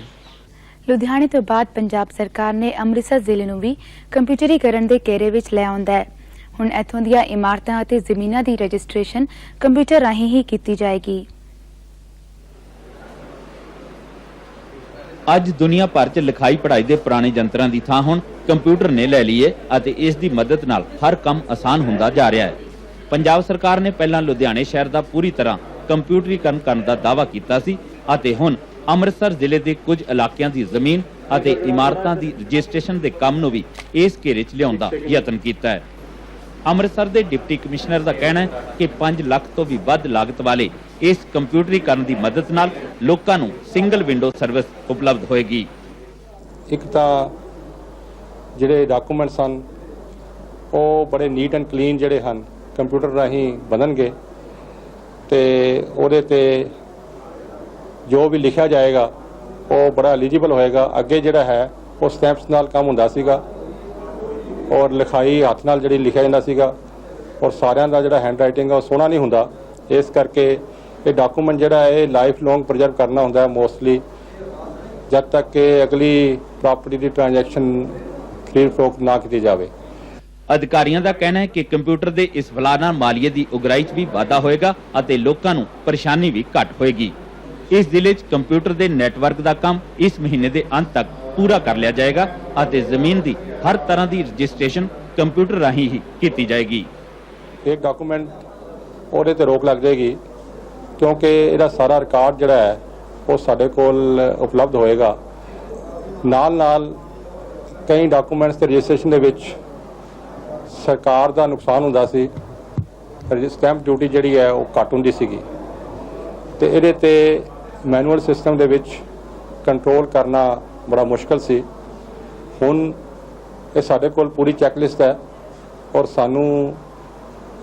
ਲੁਧਿਆਣੇ ਤੋਂ ਬਾਅਦ ਪੰਜਾਬ ਸਰਕਾਰ ਨੇ ਅੰਮ੍ਰਿਤਸਰ ਜ਼ਿਲ੍ਹੇ ਨੂੰ ਵੀ ਕੰਪਿਊਟਰੀਕਰਨ ਦੇ ਘੇਰੇ ਵਿੱਚ ਲੈ ਆਉਂਦਾ ਹੈ। ਹੁਣ ਇੱਥੋਂ ਦੀਆਂ ਇਮਾਰਤਾਂ ਅਤੇ ਜ਼ਮੀਨਾਂ ਦੀ ਰਜਿਸਟ੍ਰੇਸ਼ਨ ਕੰਪਿਊਟਰ ਰਾਹੀਂ ਹੀ ਕੀਤੀ ਜਾਏਗੀ। ਅੱਜ ਦੁਨੀਆ ਭਰ 'ਚ ਲਿਖਾਈ ਪੜ੍ਹਾਈ ਦੇ ਪੁਰਾਣੇ ਯੰਤਰਾਂ ਦੀ ਥਾਂ ਹੁਣ ਕੰਪਿਊਟਰ ਨੇ ਲੈ ਲਈ ਹੈ ਅਤੇ ਇਸ ਦੀ ਮਦਦ ਨਾਲ ਹਰ ਕੰਮ ਆਸਾਨ ਹੁੰਦਾ ਜਾ ਰਿਹਾ ਹੈ। ਪੰਜਾਬ ਸਰਕਾਰ ਨੇ ਪਹਿਲਾਂ ਲੁਧਿਆਣੇ ਸ਼ਹਿਰ ਦਾ ਪੂਰੀ ਤਰ੍ਹਾਂ ਕੰਪਿਊਟਰੀਕਰਨ ਕਰਨ ਦਾ ਦਾਅਵਾ ਕੀਤਾ ਸੀ ਅਤੇ ਹੁਣ ਅੰਮ੍ਰਿਤਸਰ ਜ਼ਿਲ੍ਹੇ ਦੇ ਕੁਝ ਇਲਾਕਿਆਂ ਦੀ ਜ਼ਮੀਨ ਅਤੇ ਇਮਾਰਤਾਂ ਦੀ ਰਜਿਸਟ੍ਰੇਸ਼ਨ ਦੇ ਕੰਮ ਨੂੰ ਵੀ ਇਸ ਘੇਰੇ 'ਚ ਲਿਆਉਣ ਦਾ ਯਤਨ ਕੀਤਾ ਹੈ। ਅੰਮ੍ਰਿਤਸਰ ਦੇ ਡਿਪਟੀ ਕਮਿਸ਼ਨਰ ਦਾ ਕਹਿਣਾ ਹੈ ਕਿ 5 ਲੱਖ ਤੋਂ ਵੀ ਵੱਧ ਲਾਗਤ ਵਾਲੇ ਇਸ ਕੰਪਿਊਟਰੀਕਰਨ ਦੀ ਮਦਦ ਨਾਲ ਲੋਕਾਂ ਨੂੰ ਸਿੰਗਲ ਵਿੰਡੋ ਸਰਵਿਸ ਉਪਲਬਧ ਹੋਏਗੀ। ਇੱਕ ਤਾਂ ਜਿਹੜੇ ਡਾਕੂਮੈਂਟਸ ਹਨ ਉਹ ਬੜੇ ਨੀਟ ਐਂਡ ਕਲੀਨ ਜਿਹੜੇ ਹਨ ਕੰਪਿਊਟਰ ਰਾਹੀਂ ਬਣਨਗੇ ਤੇ ਉਹਦੇ ਤੇ ਜੋ ਵੀ ਲਿਖਿਆ ਜਾਏਗਾ ਉਹ ਬੜਾ ਐਲੀਜੀਬਲ ਹੋਏਗਾ। ਅੱਗੇ ਜਿਹੜਾ ਹੈ ਉਹ ਸਟੈਂਪਸ ਨਾਲ ਕੰਮ ਹੁੰਦਾ ਸੀਗਾ ਔਰ ਲਿਖਾਈ ਹੱਥ ਨਾਲ ਜਿਹੜੀ ਲਿਖਿਆ ਜਾਂਦਾ ਸੀਗਾ ਔਰ ਸਾਰਿਆਂ ਦਾ ਜਿਹੜਾ ਹੈਂਡ ਰਾਈਟਿੰਗ ਆ ਉਹ ਸੋਹਣਾ ਨਹੀਂ ਹੁੰਦਾ। ਇਸ ਕਰਕੇ ਇਹ ਡਾਕੂਮੈਂਟ ਜਿਹੜਾ ਹੈ ਲਾਈਫ ਲੌਂਗ ਪ੍ਰੀਜ਼ਰਵ ਕਰਨਾ ਹੁੰਦਾ ਹੈ ਮੋਸਟਲੀ, ਜਦ ਤੱਕ ਕਿ ਅਗਲੀ ਪ੍ਰਾਪਰਟੀ ਦੀ ਟ੍ਰਾਂਜੈਕਸ਼ਨ ਕਲੀਅਰ ਫਰੋਕ ਨਾ ਕੀਤੀ ਜਾਵੇ। ਅਧਿਕਾਰੀਆਂ ਦਾ ਕਹਿਣਾ ਹੈ ਕਿ ਕੰਪਿਊਟਰ ਦੇ ਇਸ ਫਲਾਹ ਨਾਲ ਮਾਲੀਏ ਦੀ ਉਗਰਾਈ 'ਚ ਵੀ ਵਾਧਾ ਹੋਏਗਾ ਅਤੇ ਲੋਕਾਂ ਨੂੰ ਪਰੇਸ਼ਾਨੀ ਵੀ ਘੱਟ ਹੋਏਗੀ। ਇਸ ਜ਼ਿਲ੍ਹੇ 'ਚ ਕੰਪਿਊਟਰ ਦੇ ਨੈਟਵਰਕ ਦਾ ਕੰਮ ਇਸ ਮਹੀਨੇ ਦੇ ਅੰਤ ਤੱਕ ਪੂਰਾ ਕਰ ਲਿਆ ਜਾਏਗਾ ਅਤੇ ਜ਼ਮੀਨ ਦੀ ਹਰ ਤਰ੍ਹਾਂ ਦੀ ਰਜਿਸਟ੍ਰੇਸ਼ਨ ਕੰਪਿਊਟਰ ਰਾਹੀਂ ਹੀ ਕੀਤੀ ਜਾਏਗੀ। ਇਹ ਡਾਕੂਮੈਂਟ ਉਹਦੇ ਤੇ ਰੋਕ ਲੱਗ ਜਾਏਗੀ ਕਿਉਂਕਿ ਇਹਦਾ ਸਾਰਾ ਰਿਕਾਰਡ ਜਿਹੜਾ ਹੈ ਉਹ ਸਾਡੇ ਕੋਲ ਉਪਲਬਧ ਹੋਏਗਾ। ਨਾਲ ਕਈ ਡਾਕੂਮੈਂਟਸ ਤੇ ਰਜਿਸਟ੍ਰੇਸ਼ਨ ਦੇ ਵਿੱਚ ਸਰਕਾਰ ਦਾ ਨੁਕਸਾਨ ਹੁੰਦਾ ਸੀ, ਸਟੈਂਪ ਡਿਊਟੀ ਜਿਹੜੀ ਹੈ ਉਹ ਘੱਟ ਹੁੰਦੀ ਸੀਗੀ ਤੇ ਇਹਦੇ ਤੇ ਮੈਨੂਅਲ ਸਿਸਟਮ ਦੇ ਵਿੱਚ ਕੰਟਰੋਲ ਕਰਨਾ ਬੜਾ ਮੁਸ਼ਕਲ ਸੀ। ਹੁਣ ਇਹ ਸਾਡੇ ਕੋਲ ਪੂਰੀ ਚੈੱਕਲਿਸਟ ਹੈ ਔਰ ਸਾਨੂੰ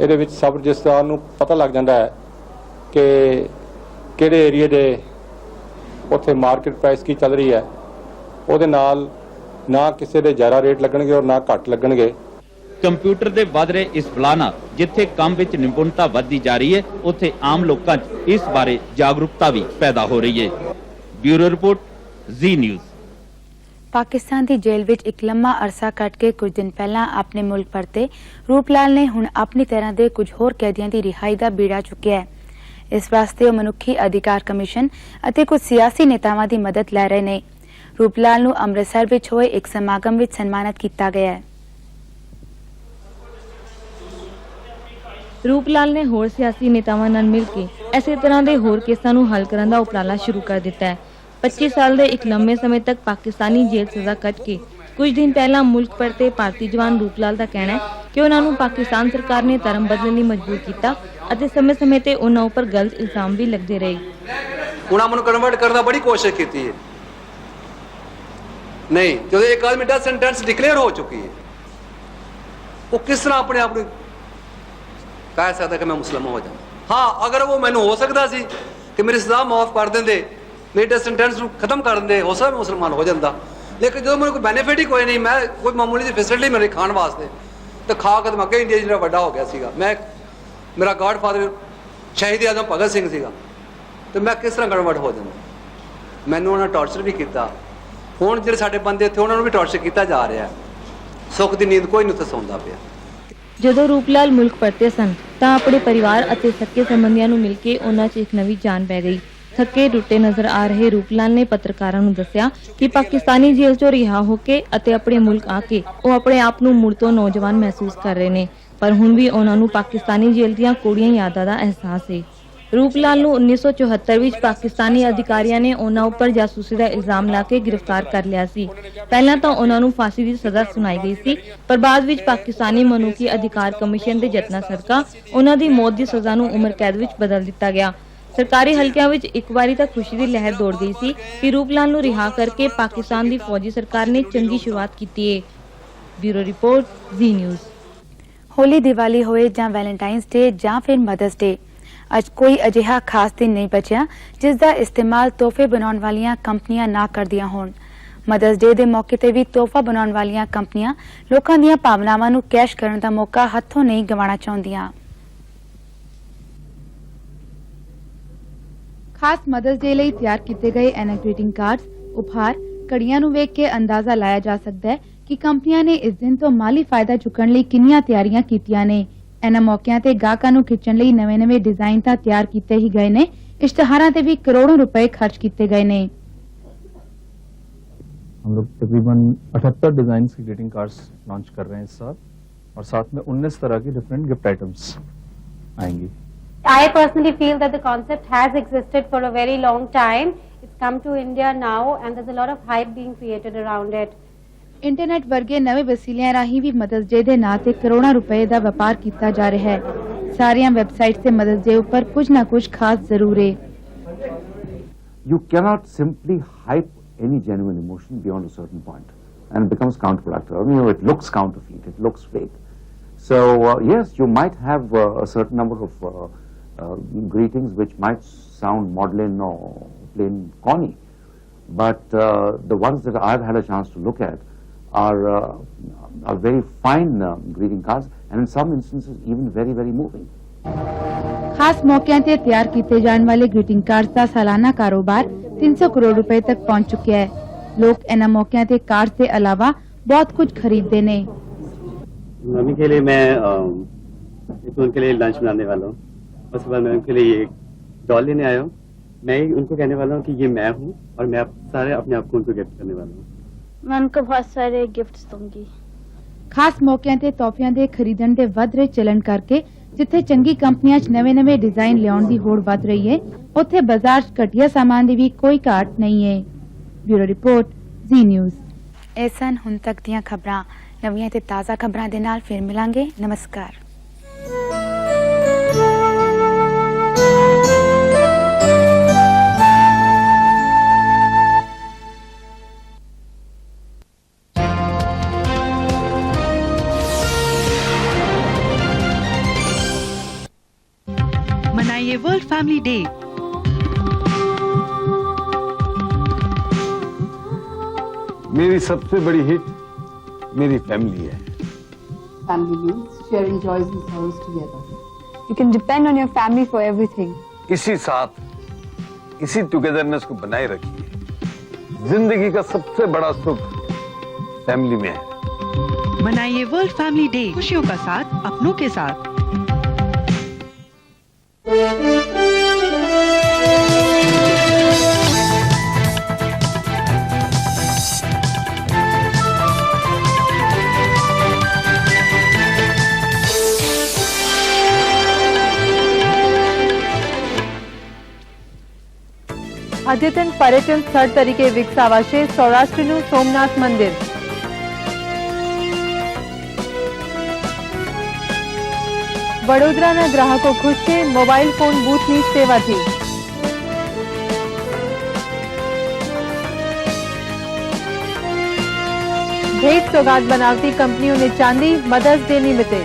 ਇਹਦੇ ਵਿੱਚ ਸਬ ਰਜਿਸਟਰਾਰ ਨੂੰ ਪਤਾ ਲੱਗ ਜਾਂਦਾ ਹੈ ਕਿ ਕਿਹੜੇ ਏਰੀਏ ਦੇ ਉੱਥੇ ਮਾਰਕੀਟ ਪ੍ਰਾਈਸ ਕੀ ਚੱਲ ਰਹੀ ਹੈ। ਉਹਦੇ ਨਾਲ ਨਾ ਕਿਸੇ ਦੇ ਜ਼ਿਆਦਾ ਰੇਟ ਲੱਗਣਗੇ ਔਰ ਨਾ ਘੱਟ ਲੱਗਣਗੇ। ਕੰਪਿਊਟਰ ਦੇ ਵਧ ਰਹੇ ਇਸ ਫਲਾਹ ਨਾਲ ਜਿੱਥੇ ਕੰਮ ਵਿੱਚ ਨਿਪੁੰਨਤਾ ਵੱਧਦੀ ਜਾ ਰਹੀ ਹੈ ਉੱਥੇ ਆਮ ਲੋਕਾਂ 'ਚ ਇਸ ਬਾਰੇ ਜਾਗਰੂਕਤਾ ਵੀ ਪੈਦਾ ਹੋ ਰਹੀ ਹੈ। ਬਿਊਰੋ ਰਿਪੋਰਟ, ਜ਼ੀ ਨਿਊਜ਼। ਪਾਕਿਸਤਾਨ ਦੀ ਜੇਲ੍ਹ ਵਿੱਚ ਇੱਕ ਲੰਮਾ ਅਰਸਾ ਕੱਟ ਕੇ ਕੁਝ ਦਿਨ ਪਹਿਲਾਂ ਆਪਣੇ ਮੁਲਕ ਪਰਤੇ ਰੂਪਲਾਲ ਨੇ ਹੁਣ ਆਪਣੀ ਤਰ੍ਹਾਂ ਦੇ ਕੁਝ ਹੋਰ ਕੈਦੀਆਂ ਦੀ ਰਿਹਾਈ ਦਾ ਬੀੜਾ ਚੁੱਕਿਆ ਹੈ। ਇਸ ਵਾਸਤੇ ਉਹ ਮਨੁੱਖੀ ਅਧਿਕਾਰ ਕਮਿਸ਼ਨ ਅਤੇ ਕੁਝ ਸਿਆਸੀ ਨੇਤਾਵਾਂ ਦੀ ਮਦਦ ਲੈ ਰਹੇ ਨੇ। ਰੂਪਲਾਲ ਨੂੰ ਅੰਮ੍ਰਿਤਸਰ ਵਿੱਚ ਹੋਏ ਇੱਕ ਸਮਾਗਮ ਵਿੱਚ ਸਨਮਾਨਿਤ ਕੀਤਾ ਗਿਆ ਹੈ। ਰੂਪਲਾਲ ਨੇ ਹੋਰ ਸਿਆਸੀ ਨੇਤਾਵਾਂ ਨਾਲ ਮਿਲ ਕੇ ਇਸੇ ਤਰ੍ਹਾਂ ਦੇ ਹੋਰ ਕੇਸਾਂ ਨੂੰ ਹੱਲ ਕਰਨ ਦਾ ਉਪਰਾਲਾ ਸ਼ੁਰੂ ਕਰ ਦਿੱਤਾ ਹੈ। 25 ਸਾਲ ਦੇ ਇੱਕ ਲੰਮੇ ਸਮੇਂ ਤੱਕ ਪਾਕਿਸਤਾਨੀ ਜੇਲ੍ਹ ਸਜ਼ਾ ਕੱਟ ਕੇ ਕੁਝ ਦਿਨ ਪਹਿਲਾਂ ਮੁਲਕ ਪਰਤੇ ਭਾਰਤੀ ਜਵਾਨ ਰੂਪਲਾਲ ਦਾ ਕਹਿਣਾ ਹੈ ਕਿ ਉਹਨਾਂ ਨੂੰ ਪਾਕਿਸਤਾਨ ਸਰਕਾਰ ਨੇ ਧਰਮ ਬਦਲਣ ਲਈ ਮਜਬੂਰ ਕੀਤਾ ਅਤੇ ਸਮੇਂ-ਸਮੇਂ ਤੇ ਉਹਨਾਂ ਉੱਪਰ ਗਲਤ ਇਲਜ਼ਾਮ ਵੀ ਲੱਗਦੇ ਰਹੇ। ਉਹਨਾਂ ਨੂੰ ਕਨਵਰਟ ਕਰਨ ਦੀ ਬੜੀ ਕੋਸ਼ਿਸ਼ ਕੀਤੀ ਹੈ। ਨਹੀਂ, ਜਦੋਂ ਇੱਕ ਆਦਮੀ ਡੈਥ ਸੈਂਟੈਂਸ ਡਿਕਲੇਅਰ ਹੋ ਚੁੱਕੀ ਹੈ, ਉਹ ਕਿਸ ਤਰ੍ਹਾਂ ਆਪਣੇ ਆਪ ਨੂੰ ਕਹਿ ਸਕਦਾ ਕਿ ਮੈਂ ਮੁਸਲਮਾਨ ਹੋ ਜਾਵਾਂ? ਹਾਂ, ਅਗਰ ਉਹ ਮੈਨੂੰ ਹੋ ਸਕਦਾ ਸੀ ਕਿ ਮੇਰੀ ਸਜ਼ਾ ਮਾਫ ਕਰ ਦਿੰਦੇ, ਮੇਰੀ ਡੈਥ ਸੈਂਟੈਂਸ ਨੂੰ ਖਤਮ ਕਰ ਦਿੰਦੇ, ਹੋ ਸਕਦਾ ਮੈਂ ਮੁਸਲਮਾਨ ਹੋ ਜਾਂਦਾ। ਲੇਕਿਨ ਜਦੋਂ ਮੈਨੂੰ ਕੋਈ ਬੈਨੀਫਿਟ ਹੀ ਕੋਈ ਨਹੀਂ, ਮੈਂ ਕੋਈ ਮਾਮੂਲੀ ਜਿਹੀ ਫੈਸਿਲਿਟੀ ਮੇਰੇ ਖਾਣ ਵਾਸਤੇ, ਤਾਂ ਖਾ ਕੇ ਅੱਗੇ ਇੰਡੀਆ ਜਿਹੜਾ ਵੱਡਾ ਹੋ ਗਿਆ ਸੀਗਾ। ਮੇਰਾ ਗॉडफादर ਸ਼ਹੀਦ ਆਜ਼ਮ ਭਗਤ ਸਿੰਘ ਸੀਗਾ, ਤੇ ਮੈਂ ਕਿਸ ਤਰ੍ਹਾਂ ਕਨਵਰਟ ਹੋ ਜਾਂਦਾ? ਮੈਨੂੰ ਉਹਨਾਂ ਟਾਰਚਰ ਵੀ ਕੀਤਾ। ਹੁਣ ਜਿਹੜੇ ਸਾਡੇ ਬੰਦੇ ਇੱਥੇ ਉਹਨਾਂ ਨੂੰ ਵੀ ਟਾਰਚਰ ਕੀਤਾ ਜਾ ਰਿਹਾ। ਸੁੱਖ ਦੀ ਨੀਂਦ ਕੋਈ ਨਹੀਂ ਉੱਥੇ ਸੌਂਦਾ ਪਿਆ। ਜਦੋਂ ਰੂਪਲਾਲ ਮੁਲਕ ਪਰਤੇ ਸਨ ਤਾਂ ਆਪਣੇ ਪਰਿਵਾਰ ਅਤੇ ਸੱਕੇ ਸੰਬੰਧੀਆਂ ਨੂੰ ਮਿਲ ਕੇ ਉਹਨਾਂ 'ਚ ਇੱਕ ਨਵੀਂ ਜਾਨ ਪੈ ਗਈ। ਥੱਕੇ ਟੁੱਟੇ ਨਜ਼ਰ ਆ ਰਹੇ ਰੂਪਲਾਲ ਨੇ ਪੱਤਰਕਾਰਾਂ ਨੂੰ ਦੱਸਿਆ ਕਿ ਪਾਕਿਸਤਾਨੀ ਜੇਲ੍ਹ 'ਚੋਂ ਰਿਹਾ ਹੋ ਕੇ ਅਤੇ ਆਪਣੇ ਮੁਲਕ ਆ ਕੇ ਉਹ ਆਪਣੇ ਆਪ ਨੂੰ ਮੁੜ ਤੋਂ ਨੌਜਵਾਨ ਮਹਿਸੂਸ ਕਰ ਰਹੇ ਨੇ, ਪਰ ਹੁਣ ਵੀ ਉਹਨਾਂ ਨੂੰ ਪਾਕਿਸਤਾਨੀ ਜੇਲ੍ਹ ਦੀਆਂ ਕੋੜੀਆਂ ਯਾਦਾਂ ਦਾ ਅਹਿਸਾਸ ਹੈ। ਰੂਪਲਾਲ ਨੂੰ 1974 ਵਿੱਚ ਪਾਕਿਸਤਾਨੀ ਅਧਿਕਾਰੀਆਂ ਨੇ ਉਹਨਾਂ ਉੱਪਰ ਜਾਸੂਸੀ ਦਾ ਇਲਜ਼ਾਮ ਲਾ ਕੇ ਗ੍ਰਿਫਤਾਰ ਕਰ ਲਿਆ ਸੀ। ਪਹਿਲਾਂ ਤਾਂ ਉਹਨਾਂ ਨੂੰ ਫਾਂਸੀ ਦੀ ਸਜ਼ਾ ਸੁਣਾਈ ਗਈ ਸੀ, ਪਰ ਬਾਅਦ ਵਿੱਚ ਪਾਕਿਸਤਾਨੀ ਮਨੁੱਖੀ ਅਧਿਕਾਰ ਕਮਿਸ਼ਨ ਦੇ ਯਤਨਾਂ ਸਦਕਾ ਉਹਨਾਂ ਦੀ ਮੌਤ ਦੀ ਸਜ਼ਾ ਨੂੰ ਉਮਰ ਕੈਦ ਵਿੱਚ ਬਦਲ ਦਿੱਤਾ ਗਿਆ। ਸਰਕਾਰੀ ਹਲਕਿਆਂ ਵਿੱਚ ਇੱਕ ਵਾਰੀ ਤਾਂ ਖੁਸ਼ੀ ਦੀ ਲਹਿਰ ਦੌੜ ਗਈ ਸੀ ਕਿ ਰੂਪਲਾਲ ਨੂੰ ਰਿਹਾ ਕਰਕੇ ਪਾਕਿਸਤਾਨ ਦੀ ਫੌਜੀ ਸਰਕਾਰ ਨੇ ਚੰਗੀ ਸ਼ੁਰੂਆਤ ਕੀਤੀ ਹੈ। ਬਿਊਰੋ ਰਿਪੋਰਟ, ਜ਼ੀ ਨਿਊਜ਼। ਹੋਲੀ, ਦੀਵਾਲੀ ਹੋਏ ਜਾਂ ਵੈਲੈਂਟਾਈਨਸ ਡੇ ਜਾਂ ਫਿਰ ਮਦਰਸ ਡੇ, ਅੱਜ ਕੋਈ ਅਜਿਹਾ ਖਾਸ ਦਿਨ ਨਹੀਂ ਬਚਿਆ ਜਿਸ ਦਾ ਇਸਤੇਮਾਲ ਤੋਹਫੇ ਬਣਾਉਣ ਵਾਲੀਆਂ ਕੰਪਨੀਆਂ ਨਾ ਕਰਦੀਆਂ ਹੋਣ। ਮਦਰਸ ਡੇ ਦੇ ਮੌਕੇ ਤੇ ਵੀ ਤੋਹਫਾ ਬਣਾਉਣ ਵਾਲੀਆਂ ਕੰਪਨੀਆਂ ਲੋਕਾਂ ਦੀਆਂ ਭਾਵਨਾਵਾਂ ਨੂੰ ਕੈਸ਼ ਕਰਨ ਦਾ ਮੌਕਾ ਹੱਥੋਂ ਨਹੀਂ ਗਵਾਉਣਾ ਚਾਹੁੰਦੀਆਂ। ਖਾਸ ਮਦਰਸ ਡੇ ਲਈ ਤਿਆਰ ਕੀਤੇ ਗਏ ਇਹਨਾਂ ਗ੍ਰੀਟਿੰਗ ਕਾਰਡਸ, ਉਪਹਾਰ, ਘੜੀਆਂ ਨੂੰ ਵੇਖ ਕੇ ਅੰਦਾਜ਼ਾ ਲਾਇਆ ਜਾ ਸਕਦਾ ਹੈ ਕਿ ਕੰਪਨੀਆਂ ਨੇ ਇਸ ਦਿਨ ਤੋਂ ਮਾਲੀ ਫਾਇਦਾ ਚੁੱਕਣ ਲਈ ਕਿੰਨੀਆਂ ਤਿਆਰੀਆਂ ਕੀਤੀਆਂ ਨੇ। ਇਹਨਾਂ ਮੌਕਿਆਂ ਤੇ ਗਾਹਕਾਂ ਨੂੰ ਖਿੱਚਣ ਲਈ ਨਵੇਂ-ਨਵੇਂ ਡਿਜ਼ਾਈਨ ਤਾਂ ਤਿਆਰ ਕੀਤੇ ਹੀ ਗਏ ਨੇ, ਇਸ਼ਤਿਹਾਰਾਂ ਤੇ ਵੀ ਕਰੋੜੋं रुपए खर्च किए गए ने। हम लोग तकरीबन 78 डिजाइन के ग्रीटिंग कार्ड्स लॉन्च कर रहे हैं इस साल, और साथ में 19 तरह की डिफरेंट गिफ्ट आइटम्स आएंगी। I personally feel that the concept has existed for a very long time. It's come to India now and there's a lot of hype being created around it. Internet ਵਰਗੇ ਨਵੇਂ ਵਸੀਲਿਆਂ ਰਾਹੀਂ ਵੀ mothers ਡੇ ਦੇ ਨਾਂ ਤੇ ਕਰੋੜਾਂ ਰੁਪਏ ਦਾ ਵਪਾਰ ਕੀਤਾ ਜਾ ਰਿਹਾ ਹੈ। ਸਾਰੀਆਂ ਵੈਬਸਾਈਟਸ ਤੇ ਮਦਰਸ ਡੇ ਉੱਪਰ ਕੁਝ ਨਾ ਕੁਝ ਖਾਸ ਜ਼ਰੂਰ ਹੈ। You cannot simply hype any genuine emotion beyond a certain point, and it becomes counterproductive. I mean, it looks counterfeit, it looks fake. So yes, you might have a certain number of greetings which might sound maudlin or plain corny, but the ones that I've had a chance to look at are very fine greeting cards, and in some instances even very, very moving. ਖਾਸ ਮੌਕਿਆਂ ਤੇ ਤਿਆਰ ਕੀਤੇ ਜਾਣ ਵਾਲੇ greeting cards ਦਾ ਸਾਲਾਨਾ ਕਾਰੋਬਾਰ 300 ਕਰੋੜ रुपए तक पहुंच चुका है। लोग ਇਹਨਾਂ ਮੌਕਿਆਂ ਤੇ कार्ड्स के अलावा बहुत कुछ खरीदते ने। मम्मी के लिए मैं उनके लिए लंच बनाने वाला हूँ, उसके बाद मैं उनके लिए एक डॉल लेने आया हूँ। मैं उनको कहने वाला हूँ कि ये मैं हूँ और मैं सारे अपने आप को उनको गिफ्ट करने वाला हूँ। मैं उनको बहुत सारे गिफ्ट्स दूंगी। ਖਾਸ ਮੌਕਿਆਂ ਤੇ ਤੋਹਫਿਆਂ ਦੇ ਖਰੀਦਣ ਦੇ ਵੱਧ ਰਹੇ ਚੱਲਣ ਕਰਕੇ ਜਿੱਥੇ ਚੰਗੀ ਕੰਪਨੀਆਂ 'ਚ ਨਵੇਂ-ਨਵੇਂ ਡਿਜ਼ਾਈਨ ਲਿਆਉਣ ਦੀ ਹੋੜ ਵੱਧ ਰਹੀ ਹੈ, ਉੱਥੇ ਬਾਜ਼ਾਰ 'ਚ ਘਟੀਆ ਸਾਮਾਨ ਦੀ ਵੀ ਕੋਈ ਘਾਟ ਨਹੀਂ ਹੈ। ਬਿਊਰੋ ਰਿਪੋਰਟ, ਜ਼ੀ ਨਿਊਜ਼। ਇਹ ਸਨ ਹੁਣ ਤੱਕ ਦੀਆਂ ਖਬਰਾਂ। ਨਵੀਆਂ ਤੇ ਤਾਜ਼ਾ ਖਬਰਾਂ ਦੇ ਨਾਲ ਫਿਰ ਮਿਲਾਂਗੇ। ਨਮਸਕਾਰ। मनाइए वर्ल्ड फैमिली डे। मेरी सबसे बड़ी हिट मेरी फैमिली है। Family means sharing joys and sorrows together. You can depend on your family for everything. इसी साथ इसी टुगेदरनेस को बनाए रखिए। जिंदगी का सबसे बड़ा सुख फैमिली में है। मनाइए वर्ल्ड फैमिली डे खुशियों का साथ अपनों के साथ। અદ્યતન પર્યટન સ્થળ તરીકે વિકસાવાશે સૌરાષ્ટ્રનું સોમનાથ મંદિર. વડોદરાના ગ્રાહકો ખુશ છે મોબાઈલ ફોન બૂથની સેવાથી. ભેટ સોગાદ બનાવતી કંપનીઓને ચાંદી મધર્સ ડે નિમિત્તે.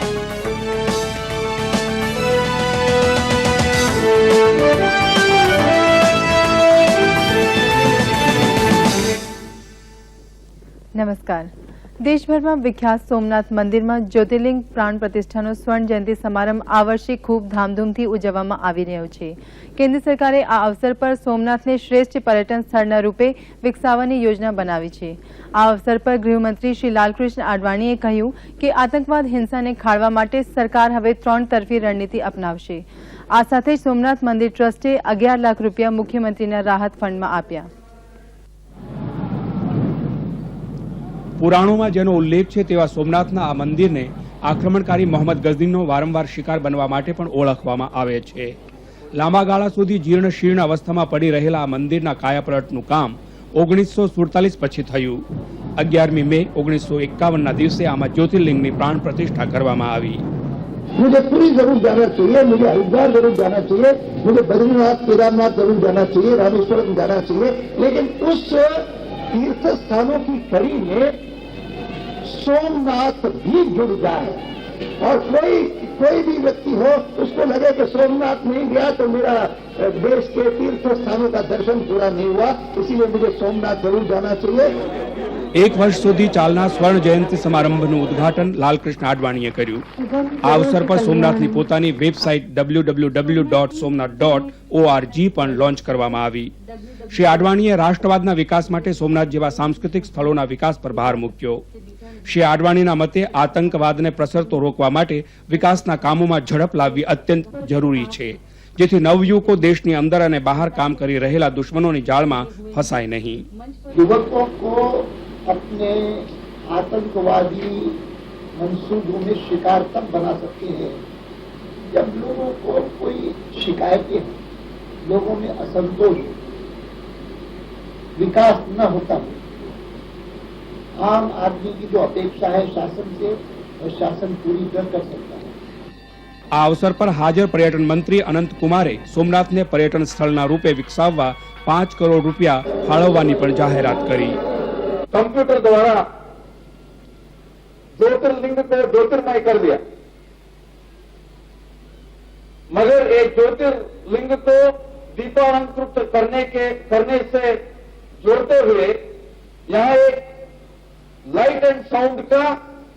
નમસ્કાર. દેશભરમાં વિખ્યાત સોમનાથ મંદિરમાં જ્યોતિર્લિંગ પ્રાણ પ્રતિષ્ઠાનો સ્વર્ણ જયંતિ સમારંભ આ વર્ષે ખૂબ ધામધૂમથી ઉજવવામાં આવી રહ્યો છે. કેન્દ્ર સરકારે આ અવસર પર સોમનાથને શ્રેષ્ઠ પર્યટન સ્થળના રૂપે વિકસાવવાની યોજના બનાવી છે. આ અવસર પર ગૃહમંત્રી શ્રી લાલકૃષ્ણ આડવાણીએ કહ્યું કે આતંકવાદ હિંસાને ખાળવા માટે સરકાર હવે 3 તરફી રણનીતિ અપનાવશે. આ સાથે જ સોમનાથ મંદિર ટ્રસ્ટે 11 લાખ રૂપિયા મુખ્યમંત્રીના રાહત ફંડમાં આપ્યા. પુરાણોમાં જેનો ઉલ્લેખ છે તેવા સોમનાથના આ મંદિરને આક્રમણકારી મોહમ્મદ ગઝનીનો વારંવાર શિકાર બનવા માટે પણ ઓળખવામાં આવે છે. લાંબા ગાળા સુધી જીર્ણ શીર્ણ અવસ્થામાં પડી રહેલા આ મંદિરના કાયાપલટનું કામ 1947 પછી થયું. 11મી મે 1951ના દિવસે આમાં જ્યોતિર્લિંગની પ્રાણ પ્રતિષ્ઠા કરવામાં આવી. मुझे पूरी जरूर जाना चाहिए, मुझे हरिद्वार जरूर जाना चाहिए, मुझे बद्रीनाथ केदारनाथ जरूर जाना चाहिए, रामेश्वरम जाना चाहिए, लेकिन उस तीर्थ स्थानों की कड़ी में सोमनाथ भी जुड़ जाए और कोई भी व्यक्ति हो उसको लगे कि सोमनाथ नहीं गया तो मेरा देश के तीर्थ स्थानों का दर्शन पूरा नहीं हुआ, इसीलिए मुझे सोमनाथ जरूर जाना चाहिए. 1 વર્ષ સુધી ચાલનાર સ્વર્ણ જયંતિ સમારંભનું ઉદ્ઘાટન લાલકૃષ્ણ આડવાણીએ કર્યું. આ અવસર પર સોમનાથની પોતાની વેબસાઇટ www.somnath.org પણ લોન્ચ કરવામાં આવી. શ્રી આડવાણીએ રાષ્ટ્રવાદના વિકાસ માટે સોમનાથ જેવા સાંસ્કૃતિક સ્થળોના વિકાસ પર ભાર મૂક્યો. શ્રી આડવાણીના મતે આતંકવાદને પ્રસરતો રોકવા માટે વિકાસના કામોમાં ઝડપ લાવવી અત્યંત જરૂરી છે, જેથી નવયુવકો દેશની અંદર અને બહાર કામ કરી રહેલા દુશ્મનોની જાળમાં ફસાય નહીં. युवकों को अपने आतंकवादी मंसूबों में शिकार तब बना सकते हैं जब लोगों को कोई शिकायतें, लोगों में असंतोष, विकास न होता हो. आम आदमी की जो अपेक्षा है शासन से, और शासन पूरी कर सकता है. આ અવસર પર હાજર પર્યટન મંત્રી અનંત કુમારે સોમનાથને પર્યટન સ્થળના રૂપે વિકસાવવા 5 કરોડ રૂપિયા ફાળવવાની પણ જાહેરાત કરી. कंप्यूटर द्वारा ज्योतिर्लिंग को ज्योतिर्मय कर दिया, मगर एक ज्योतिर्लिंग को दीपालंकृत करने से जोड़ते हुए यहाँ एक लाइट एंड साउंड का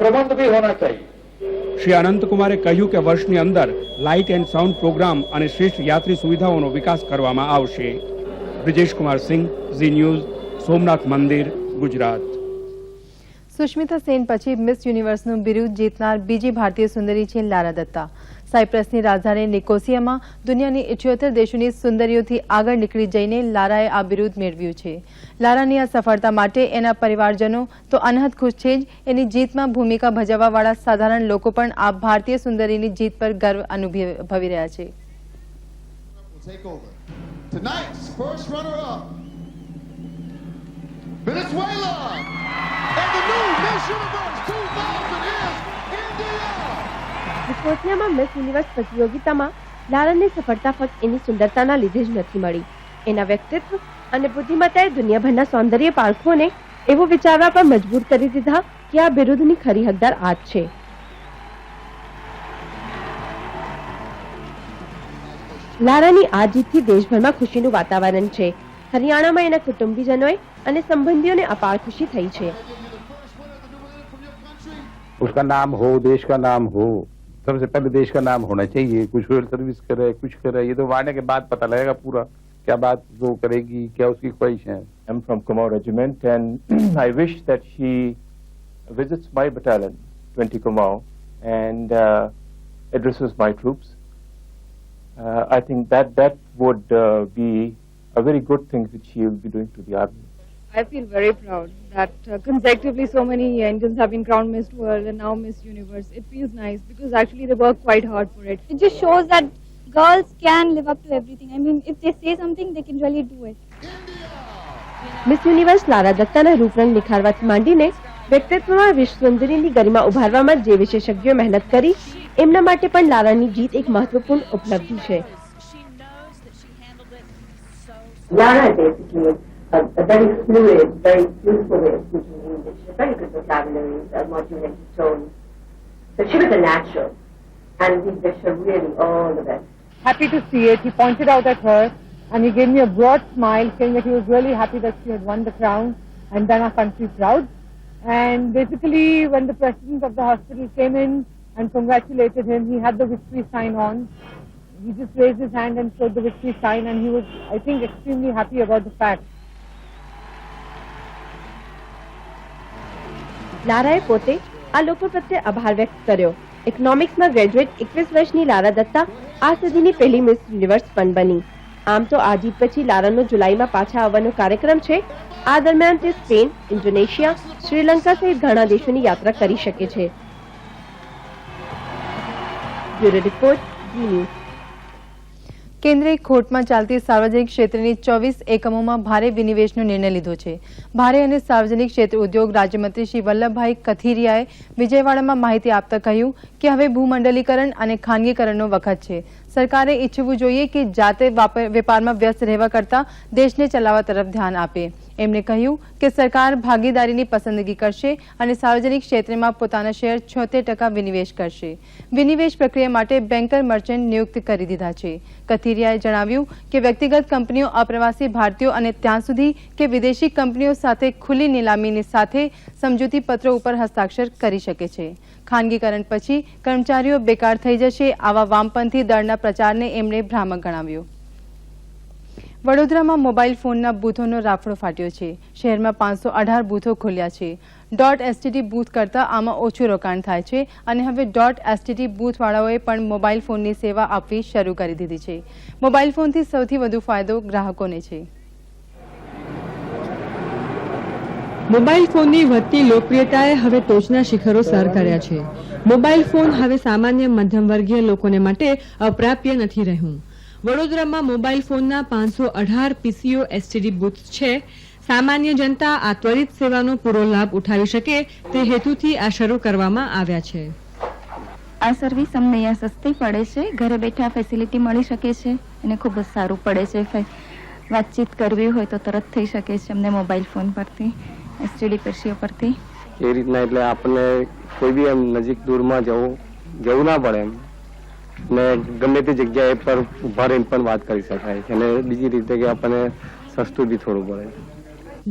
प्रबंध भी होना चाहिए. શ્રી અનંત કુમારે કહ્યું કે વર્ષની અંદર લાઇટ એન્ડ સાઉન્ડ પ્રોગ્રામ અને શ્રેષ્ઠ યાત્રી સુવિધાઓનો વિકાસ કરવામાં આવશે. બ્રિજેશ કુમાર સિંહ, ઝી ન્યૂઝ, સોમનાથ મંદિર, ગુજરાત. સુષ્મિતા સેન પછી મિસ યુનિવર્સનું બિરુદ જીતનાર બીજી ભારતીય સુંદરી છે લારા દત્તા. સાયપ્રસની રાજધાની નિકોસિયામાં દુનિયાની 78 દેશોની સુંદરીઓથી આગળ નીકળી જઈને લારાએ આ બિરુદ મેળવ્યું છે. લારાની આ સફળતા માટે એના પરિવારજનો તો અનહદ ખુશ છે જ, એની જીતમાં ભૂમિકા ભજવવાવાળા સાધારણ લોકો પણ આ ભારતીય સુંદરીની જીત પર ગર્વ અનુભવી રહ્યા છે. Tonight's first runner-up, Venezuela, and the new Miss Universe 2000 is India. નિકોસિયામાં મિસ યુનિવર્સ પ્રતિયોગિતામાં લારાની સફળતા ફક્ત એની સુંદરતાના લીધે જ નથી મળી. એના વ્યક્તિત્વ અને બુદ્ધિમત્તાએ દુનિયાભરના સૌંદર્ય પારખોને એવું વિચારવા પર મજબૂર કરી દીધા કે આ બિરુદની ખરી હકદાર આ જ છે. લારાની આ જીતથી દેશભરમાં ખુશીનું વાતાવરણ છે. હરિયાણામાં એના કુટુંબીજનોએ અને સંબંધીઓને અપાર ખુશી થઈ છે. उसका नाम हो, देश का नाम हो, सबसे पहले देश का नाम होना चाहिए. कुछ सर्विस करे, कुछ करे, ये तो आने के बाद पता लगेगा पूरा क्या बात वो करेगी, क्या उसकी ख्वाहिश है. I'm from Kumaon Regiment and I wish that she visits my battalion, 20 Kumaon, and addresses my troops. I think that would be a very good thing which she will be doing to the army. I feel very proud that consecutively so many Indians have been crowned Miss World and now Miss Universe. It feels nice because actually they work quite hard for it. It just shows that girls can live up to everything. I mean, if they say something, they can really do it. Miss Universe Lara દત્તાના રૂપરંગ નિખારવાથી માંડીને વ્યક્તિત્વમાં વિશ્વ સુંદરીની ગરિમા ઉભારવામાં જે વિશેષજ્ઞોએ મહેનત કરી એમના માટે પણ લારાની જીત એક મહત્વપૂર્ણ ઉપલબ્ધિ છે. Lara is basically a very fluid, very useful way of speaking English, a very good vocabulary, modulated tone. So she was a natural, and we wish her really all the best. Happy to see it. He pointed out at her and he gave me a broad smile saying that he was really happy that she had won the crown and done our country proud. And basically when the president of the hospital came in and congratulated him, he had the victory sign on. He just raised his hand and showed the victory sign, and he was, I think, extremely happy about the fact. લારાએ પોતે આ લોકો પ્રત્યે આભાર વ્યક્ત કર્યો. ઇકોનોમિક્સમાં graduate 21 વર્ષની લારા દત્તા આ સદીની પહેલી મિસ યુનિવર્સ પણ બની. આમ તો આ જીત પછી લારાનો જુલાઈમાં પાછા આવવાનો કાર્યક્રમ છે. આ દરમિયાન તે સ્પેન, ઇન્ડોનેશિયા, શ્રીલંકા સહિત ઘણા દેશોની યાત્રા કરી શકે છે. બ્યુરો રિપોર્ટ, જી ન્યૂઝ. કેન્દ્રે ખોટમાં ચાલતી સાર્વજનિક ક્ષેત્રની 24 એકમોમાં ભારે વિનિવેશનો નિર્ણય લીધો છે. ભારે અને સાર્વજનિક ક્ષેત્ર ઉદ્યોગ રાજ્યમંત્રી શ્રી વલ્લભભાઈ કથિરિયાએ વિજયવાડામાં માહિતી આપતા કહ્યું કે હવે ભૂમંડલીકરણ અને ખાનગીકરણનો વખત છે. સરકારે ઈચ્છવું જોઈએ કે જાતે વેપારમાં વ્યસ્ત રહેવા કરતા દેશને ચલાવવા તરફ ધ્યાન આપે. એમણે કહ્યું કે સરકાર ભાગીદારીની પસંદગી કરશે અને સાર્વજનિક ક્ષેત્રમાં પોતાના શેર 76% વિનિવેશ કરશે. વિનિવેશ પ્રક્રિયા માટે બેન્કર મર્ચન્ટ નિયુક્ત કરી દીધા છે. કથિરિયાએ જણાવ્યું કે વ્યક્તિગત કંપનીઓ અપ્રવાસી ભારતીયો અને ત્યાં સુધી કે વિદેશી કંપનીઓ સાથે ખુલ્લી નીલામીની સાથે સમજૂતી પત્રો ઉપર હસ્તાક્ષર કરી શકે છે. ખાનગીકરણ પછી કર્મચારીઓ બેકાર થઈ જશે, આવા વામપંથી દળના પ્રચારને એમણે ભ્રામક ગણાવ્યો. વડોદરામાં મોબાઈલ ફોનના બૂથોનો રાફડો ફાટ્યો છે. શહેરમાં 518 બૂથો ખોલ્યા છે. .std બૂથ કરતાં આમાં ઓછું રોકાણ થાય છે અને હવે .std બૂથવાળાઓએ પણ મોબાઈલ ફોનની સેવા આપવી શરૂ કરી દીધી છે. મોબાઈલ ફોનથી સૌથી વધુ ફાયદો ગ્રાહકોને છે. મોબાઈલ ફોનની વધતી લોકપ્રિયતાએ હવે ટોચના શિખરો સર કર્યા છે. મોબાઈલ ફોન હવે સામાન્ય મધ્યમવર્ગીય લોકોને માટે અપ્રાપ્ય નથી રહ્યું. વડોદરામાં મોબાઈલ ફોનના 518 પીસીઓ એસટીડી બૂથ છે. સામાન્ય જનતા આ ત્વરિત સેવાનો પૂરો લાભ ઉઠાવી શકે તે હેતુથી આ શરૂ કરવામાં આવ્યા છે. આ સર્વિસ અમને અહીંયા સસ્તી પડે છે. ઘરે બેઠા ફેસિલિટી મળી શકે છે અને ખૂબ જ સારું પડે છે. વાતચીત કરવી હોય તો તરત થઈ શકે છે અમને મોબાઈલ ફોન પરથી, એસટીડી પીસીઓ પરથી. એ રીતના એટલે આપણને કોઈ બી એમ નજીક દૂરમાં જવું ના પડે એમ ને ગમે તે જગ્યાએ પર ઉભા રહીને પણ વાત કરી શકાય છે. અને બીજી રીતે કે આપણને સસ્તું બી થોડું પડે.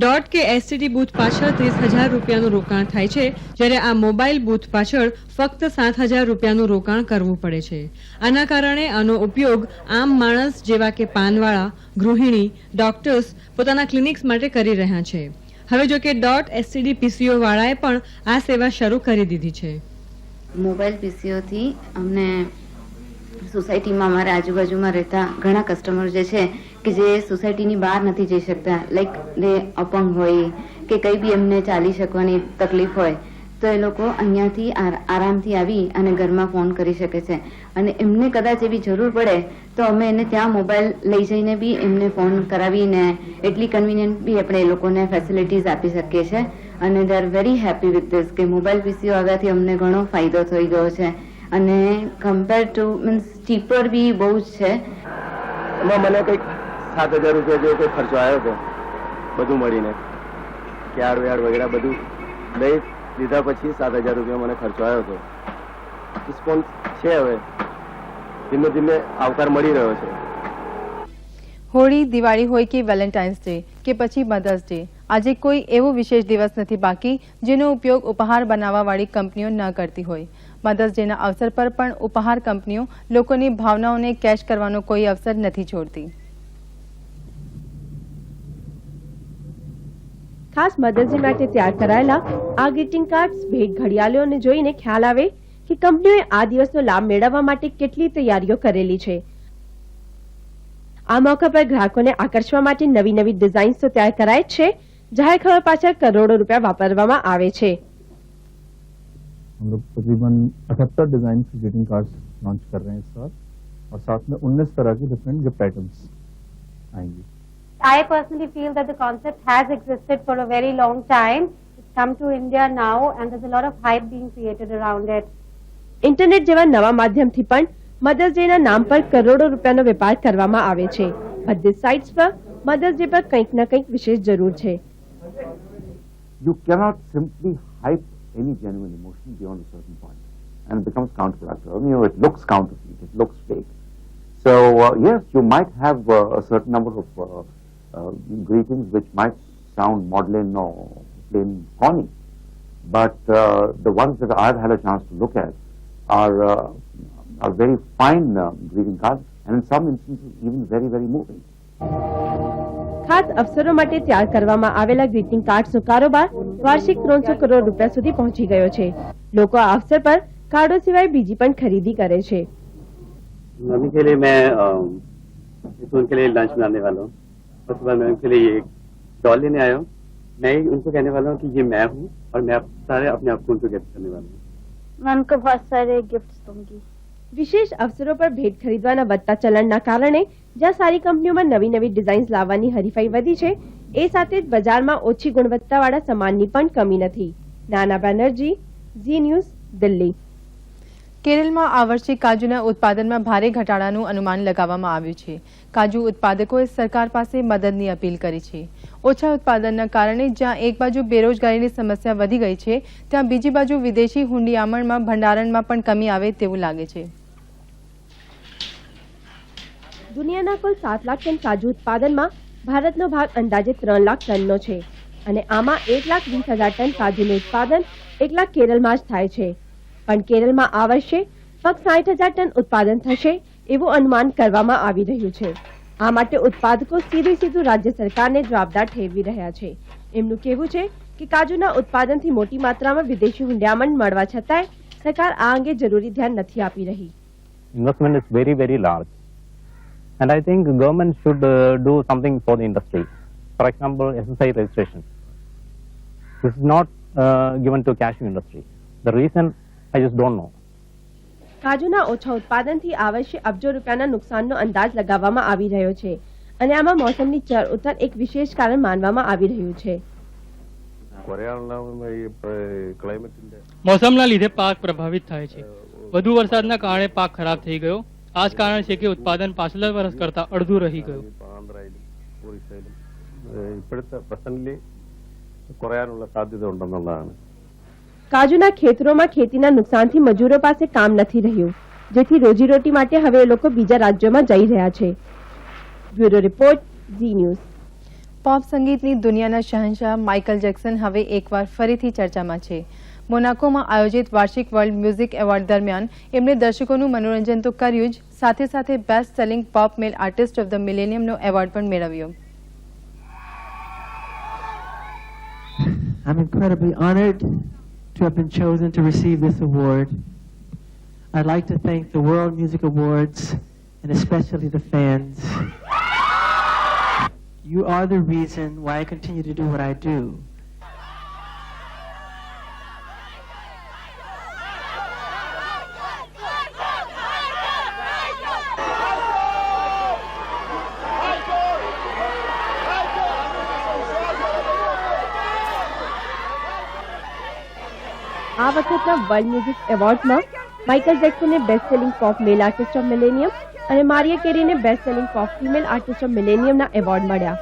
ડોટ કે એસટીડી બૂથ પાછળ 30,000 રૂપિયાનું રોકાણ થાય છે, જ્યારે આ મોબાઈલ બૂથ પાછળ ફક્ત 7,000 રૂપિયાનું રોકાણ કરવું પડે છે. આના કારણે આનો ઉપયોગ આમ માણસ જેવા કે પાનવાળા, ગૃહિણી, ડોક્ટર્સ પોતાના ક્લિનિક્સ માટે કરી રહ્યા છે. હવે જો કે ડોટ એસટીડી પીસીઓ વાળાએ પણ આ સેવા શરૂ કરી દીધી છે. મોબાઈલ પીસીઓથી અમને સોસાયટીમાં અમારા આજુબાજુમાં રહેતા ઘણા કસ્ટમર જે છે કે જે સોસાયટીની બહાર નથી જઈ શકતા, લાઈક જે અપંગ હોય કે કંઈ બી એમને ચાલી શકવાની તકલીફ હોય તો એ લોકો અહીંયાથી આરામથી આવી અને ઘરમાં ફોન કરી શકે છે. અને એમને કદાચ એવી જરૂર પડે તો અમે એને ત્યાં મોબાઈલ લઈ જઈને બી એમને ફોન કરાવીને એટલી કન્વિનિયન્ટ બી આપણે એ લોકોને ફેસિલિટીઝ આપી શકીએ છીએ. અને they are very happy with this કે મોબાઈલ પીસીઓ આવ્યાથી અમને ઘણો ફાયદો થઈ ગયો છે અને કમ્પેર ટુ મીન્સ ચીપર બી બહુ જ છે. એમાં મને કંઈક 7,000 રૂપિયા જેવો કોઈ ખર્ચો આવ્યો હતો બધું મળીને, ક્યાર વ્યાર વગેરે બધું લઈ લીધા પછી 7,000 રૂપિયા મને ખર્ચો આવ્યો હતો. રિસ્પોન્સ છે, હવે ધીમે ધીમે આવકાર મળી રહ્યો છે. હોળી, દિવાળી હોય કે વેલેન્ટાઇન્સ ડે કે પછી મધર્સ ડે, આજે કોઈ એવો વિશેષ દિવસ નથી બાકી જેનો ઉપયોગ ઉપહાર બનાવવાવાળી કંપનીઓ ન કરતી હોય. મધર્સ ડેના અવસર પર પણ ઉપહાર કંપનીઓ લોકોની ભાવનાઓને કેશ કરવાનો કોઈ અવસર નથી છોડતી. ખાસ મધર્સ ડે માટે તૈયાર કરાયેલા આ ગ્રીટિંગ કાર્ડ્સ, ભેટ ઘડિયાળોને જોઈને ખ્યાલ આવે કે કંપનીઓએ આ દિવસનો લાભ મેળવવા માટે કેટલી તૈયારીઓ કરેલી છે. આ મોકા પર ગ્રાહકોને આકર્ષવા માટે નવી નવી ડિઝાઇન્સ તો તૈયાર કરાય જ છે. જાહેર ખબર પાછળ કરોડો રૂપિયા વાપરવામાં આવે છે. हम लोग तकरीबन 78 डिजाइन के ग्रीटिंग कार्ड्स लॉन्च कर रहे हैं इस साल और साथ में 19 तरह के डिफरेंट गिफ्ट आइटम्स आएंगे. I personally feel that the concept has existed for a very long time. It's come to India now and there's a lot of hype being created around it. Internet જેવા નવા માધ્યમથી પણ mothers day ના નામ પર કરોડો રૂપિયાનો વેપાર કરવામાં આવે છે. બધી સાઇટ્સ પર મધર્સ ડે પર કંઈક ના કંઈક વિશેષ જરૂર છે. You cannot simply hype any genuine emotion beyond a certain point, and it becomes counterproductive. I mean, it looks counterfeit, it looks fake. So yes, you might have a certain number of greetings which might sound maudlin or plain corny, but the ones that I've had a chance to look at are very fine greeting cards, and in some instances even very, very moving. ખાસ અવસરો માટે તૈયાર કરવામાં આવેલા greeting કાર્ડ્સનો કારોબાર વાર્ષિક 300 કરોડ રૂપિયા સુધી પહોંચી ગયો છે. લોકો આ અવસર પર કાર્ડો સિવાય બીજી પણ ખરીદી કરે છે. मम्मी के लिए मैं उनके लिए लंच बनाने वाला हूँ. उसके बाद मैं उनके लिए एक डॉल लेने आया हूँ. मैं उनको कहने वाला हूँ कि ये मैं हूँ और मैं सारे अपने आप को उनको गिफ्ट करने वाला हूँ. मैं उनको बहुत सारे गिफ्ट्स दूंगी. વિશેષ અવસરો પર ભેટ ખરીદવાના વધતા ચલણના કારણે જ્યાં સારી કંપનીઓમાં નવી નવી ડિઝાઇન્સ લાવવાની હરીફાઈ વધી છે, એ સાથે જ બજારમાં ઓછી ગુણવત્તાવાળા સામાનની પણ કમી નથી. નાના બેનર્જી, ઝી ન્યૂઝ, દિલ્હી. કેરળમાં આ વર્ષે કાજુના ઉત્પાદનમાં ભારે ઘટાડાનું અનુમાન લગાવવામાં આવ્યું છે. કાજુ ઉત્પાદકોએ સરકાર પાસે મદદની અપીલ કરી છે. ઓછા ઉત્પાદનના કારણે જ્યાં એક બાજુ બેરોજગારીની સમસ્યા વધી ગઈ છે, ત્યાં બીજી બાજુ વિદેશી હુંડિયામણમાં ભંડારણમાં પણ કમી આવે તેવું લાગે છે. દુનિયાના કુલ 7 લાખ ટન કાજુ ઉત્પાદનમાં ભારતનો ભાગ અંદાજે 3 લાખ ટનનો છે અને આમાં 1,20,000 ટન કાજુનું ઉત્પાદન એકલા કેરળમાં જ થાય છે. પણ કેરળમાં આ વર્ષે ફક્ત 60,000 ટન ઉત્પાદન થશે એવું અનુમાન કરવામાં આવી રહ્યું છે. આ માટે ઉત્પાદકો સીધું રાજ્ય સરકારને જવાબદાર ઠેરવી રહ્યા છે. એમનું કહેવું છે કે કાજુના ઉત્પાદનથી મોટી માત્રામાં વિદેશી હુંડિયામણ મળવા છતાંય સરકાર આ અંગે જરૂરી ધ્યાન નથી આપી રહી. Investment is very, very large. And I think government should do something for the industry. For example, SSI registration. This is not given to cashew industry. The reason I just don't know. કાજુના ઓછા ઉત્પાદનથી આ વર્ષે અબજો રૂપિયાના નુકસાનનો અંદાજ લગાવવામાં આવી રહ્યો છે અને આમાં મોસમની ચઢ ઉતર એક વિશેષ કારણ માનવામાં આવી રહ્યું છે. મોસમના લીધે પાક પ્રભાવિત થાય છે. વધુ વરસાદના કારણે પાક ખરાબ થઈ ગયો. આ જ કારણ છે કે ઉત્પાદન પાછલા વર્ષ કરતા અડધું રહી ગયું. ഇപ്പോഴത്തെ പ്രസന്റില് കുറയാനുള്ള സാധ്യത ഉണ്ടെന്നുള്ളതാണ്. કાજુના ખેતરોમાં ખેતીના નુકસાનથી મજૂરો પાસે કામ નથી રહ્યું, જેથી રોજીરોટી માટે હવે લોકો બીજા રાજ્યોમાં જઈ રહ્યા છે. Bureau report, Zee news. Pop સંગીતની દુનિયાના શહેનશાહ માઇકલ જેક્સન હવે એકવાર ફરીથી ચર્ચામાં છે. મોનાકોમાં આયોજિત વાર્ષિક વર્લ્ડ મ્યુઝિક એવોર્ડ દરમિયાન એમણે દર્શકોનું મનોરંજન તો કર્યું જ, સાથે સાથે best selling pop male artist of the મિલેનિયમનો એવોર્ડ પણ મેળવ્યો. I'm incredibly honored to have been chosen to receive this award. I'd like to thank the World Music Awards and especially the fans. You are the reason why I continue to do what I do. આ વખતના world music એવોર્ડમાં Michael જેક્સનને best selling pop male artist of millennium અને Mariah કેરીને best selling pop female artist of મિલેનિયમના award મળ્યા.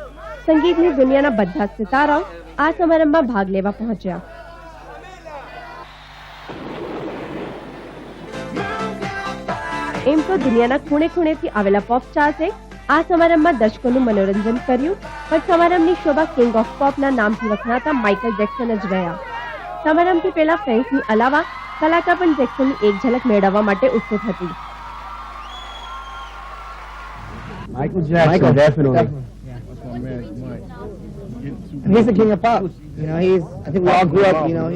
સંગીતની દુનિયાના બધા સિતારાઓ આ સમારંભમાં ભાગ લેવા પહોંચ્યા. એમ તો દુનિયાના ખૂણે ખૂણેથી આવેલા પોપ સ્ટાર્સે આ સમારંભમાં દર્શકોનું મનોરંજન કર્યું, પણ સમારંભની શોભા કિંગ ઓફ પોપના નામથી વખણાતા માઇકલ જેક્સન જ રહ્યા. સમારંભથી પહેલા ફેન્સની અલાવા કલાકાર પણ જેક્સનની એક ઝલક મેળવવા માટે ઉત્સુક હતી. Michael Jackson, definitely. Yeah, that's my man, Mike. He's the king of pop. You know, I think we all grew up, you know,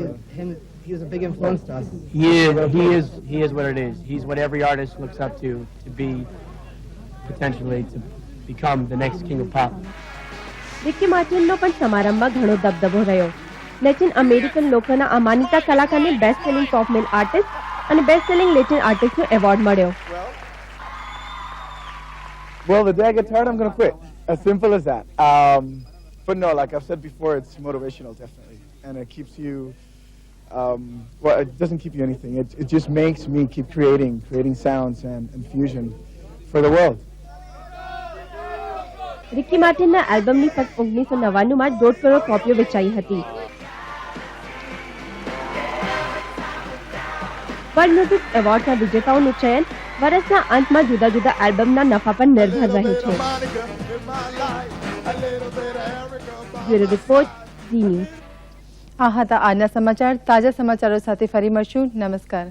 he was a big influence to us. He is what it is. He's what every artist looks up to be potentially to become the next king of pop. Ricky માર્ટિનનો પણ સમારંભમાં ઘણો દબદબો રહ્યો. Latin American લોકોના આ માનીતા કલાકારને best selling pop male artist અને best selling Latin આર્ટિસ્ટનો award મળ્યો. Well, the day I get tired, I'm going to quit. As simple as that. But no, like I've said before, it's motivational, definitely. And it keeps you, well, it doesn't keep you anything. It just makes me keep creating sounds and fusion for the world. Ricky માર્ટિનના આલ્બમની ફક્ત 1999માં 1.5 કરોડ કોપીઓ વેચાઈ હતી. World music એવોર્ડના વિજેતાઓનું ચયન વર્ષના અંતમાં જુદા જુદા આલ્બમના નફા પર નિર્ભર રહે છે. Bureau report, Zee news. આ હતા આજના સમાચાર. તાજા સમાચારો સાથે ફરી મળશું. નમસ્કાર.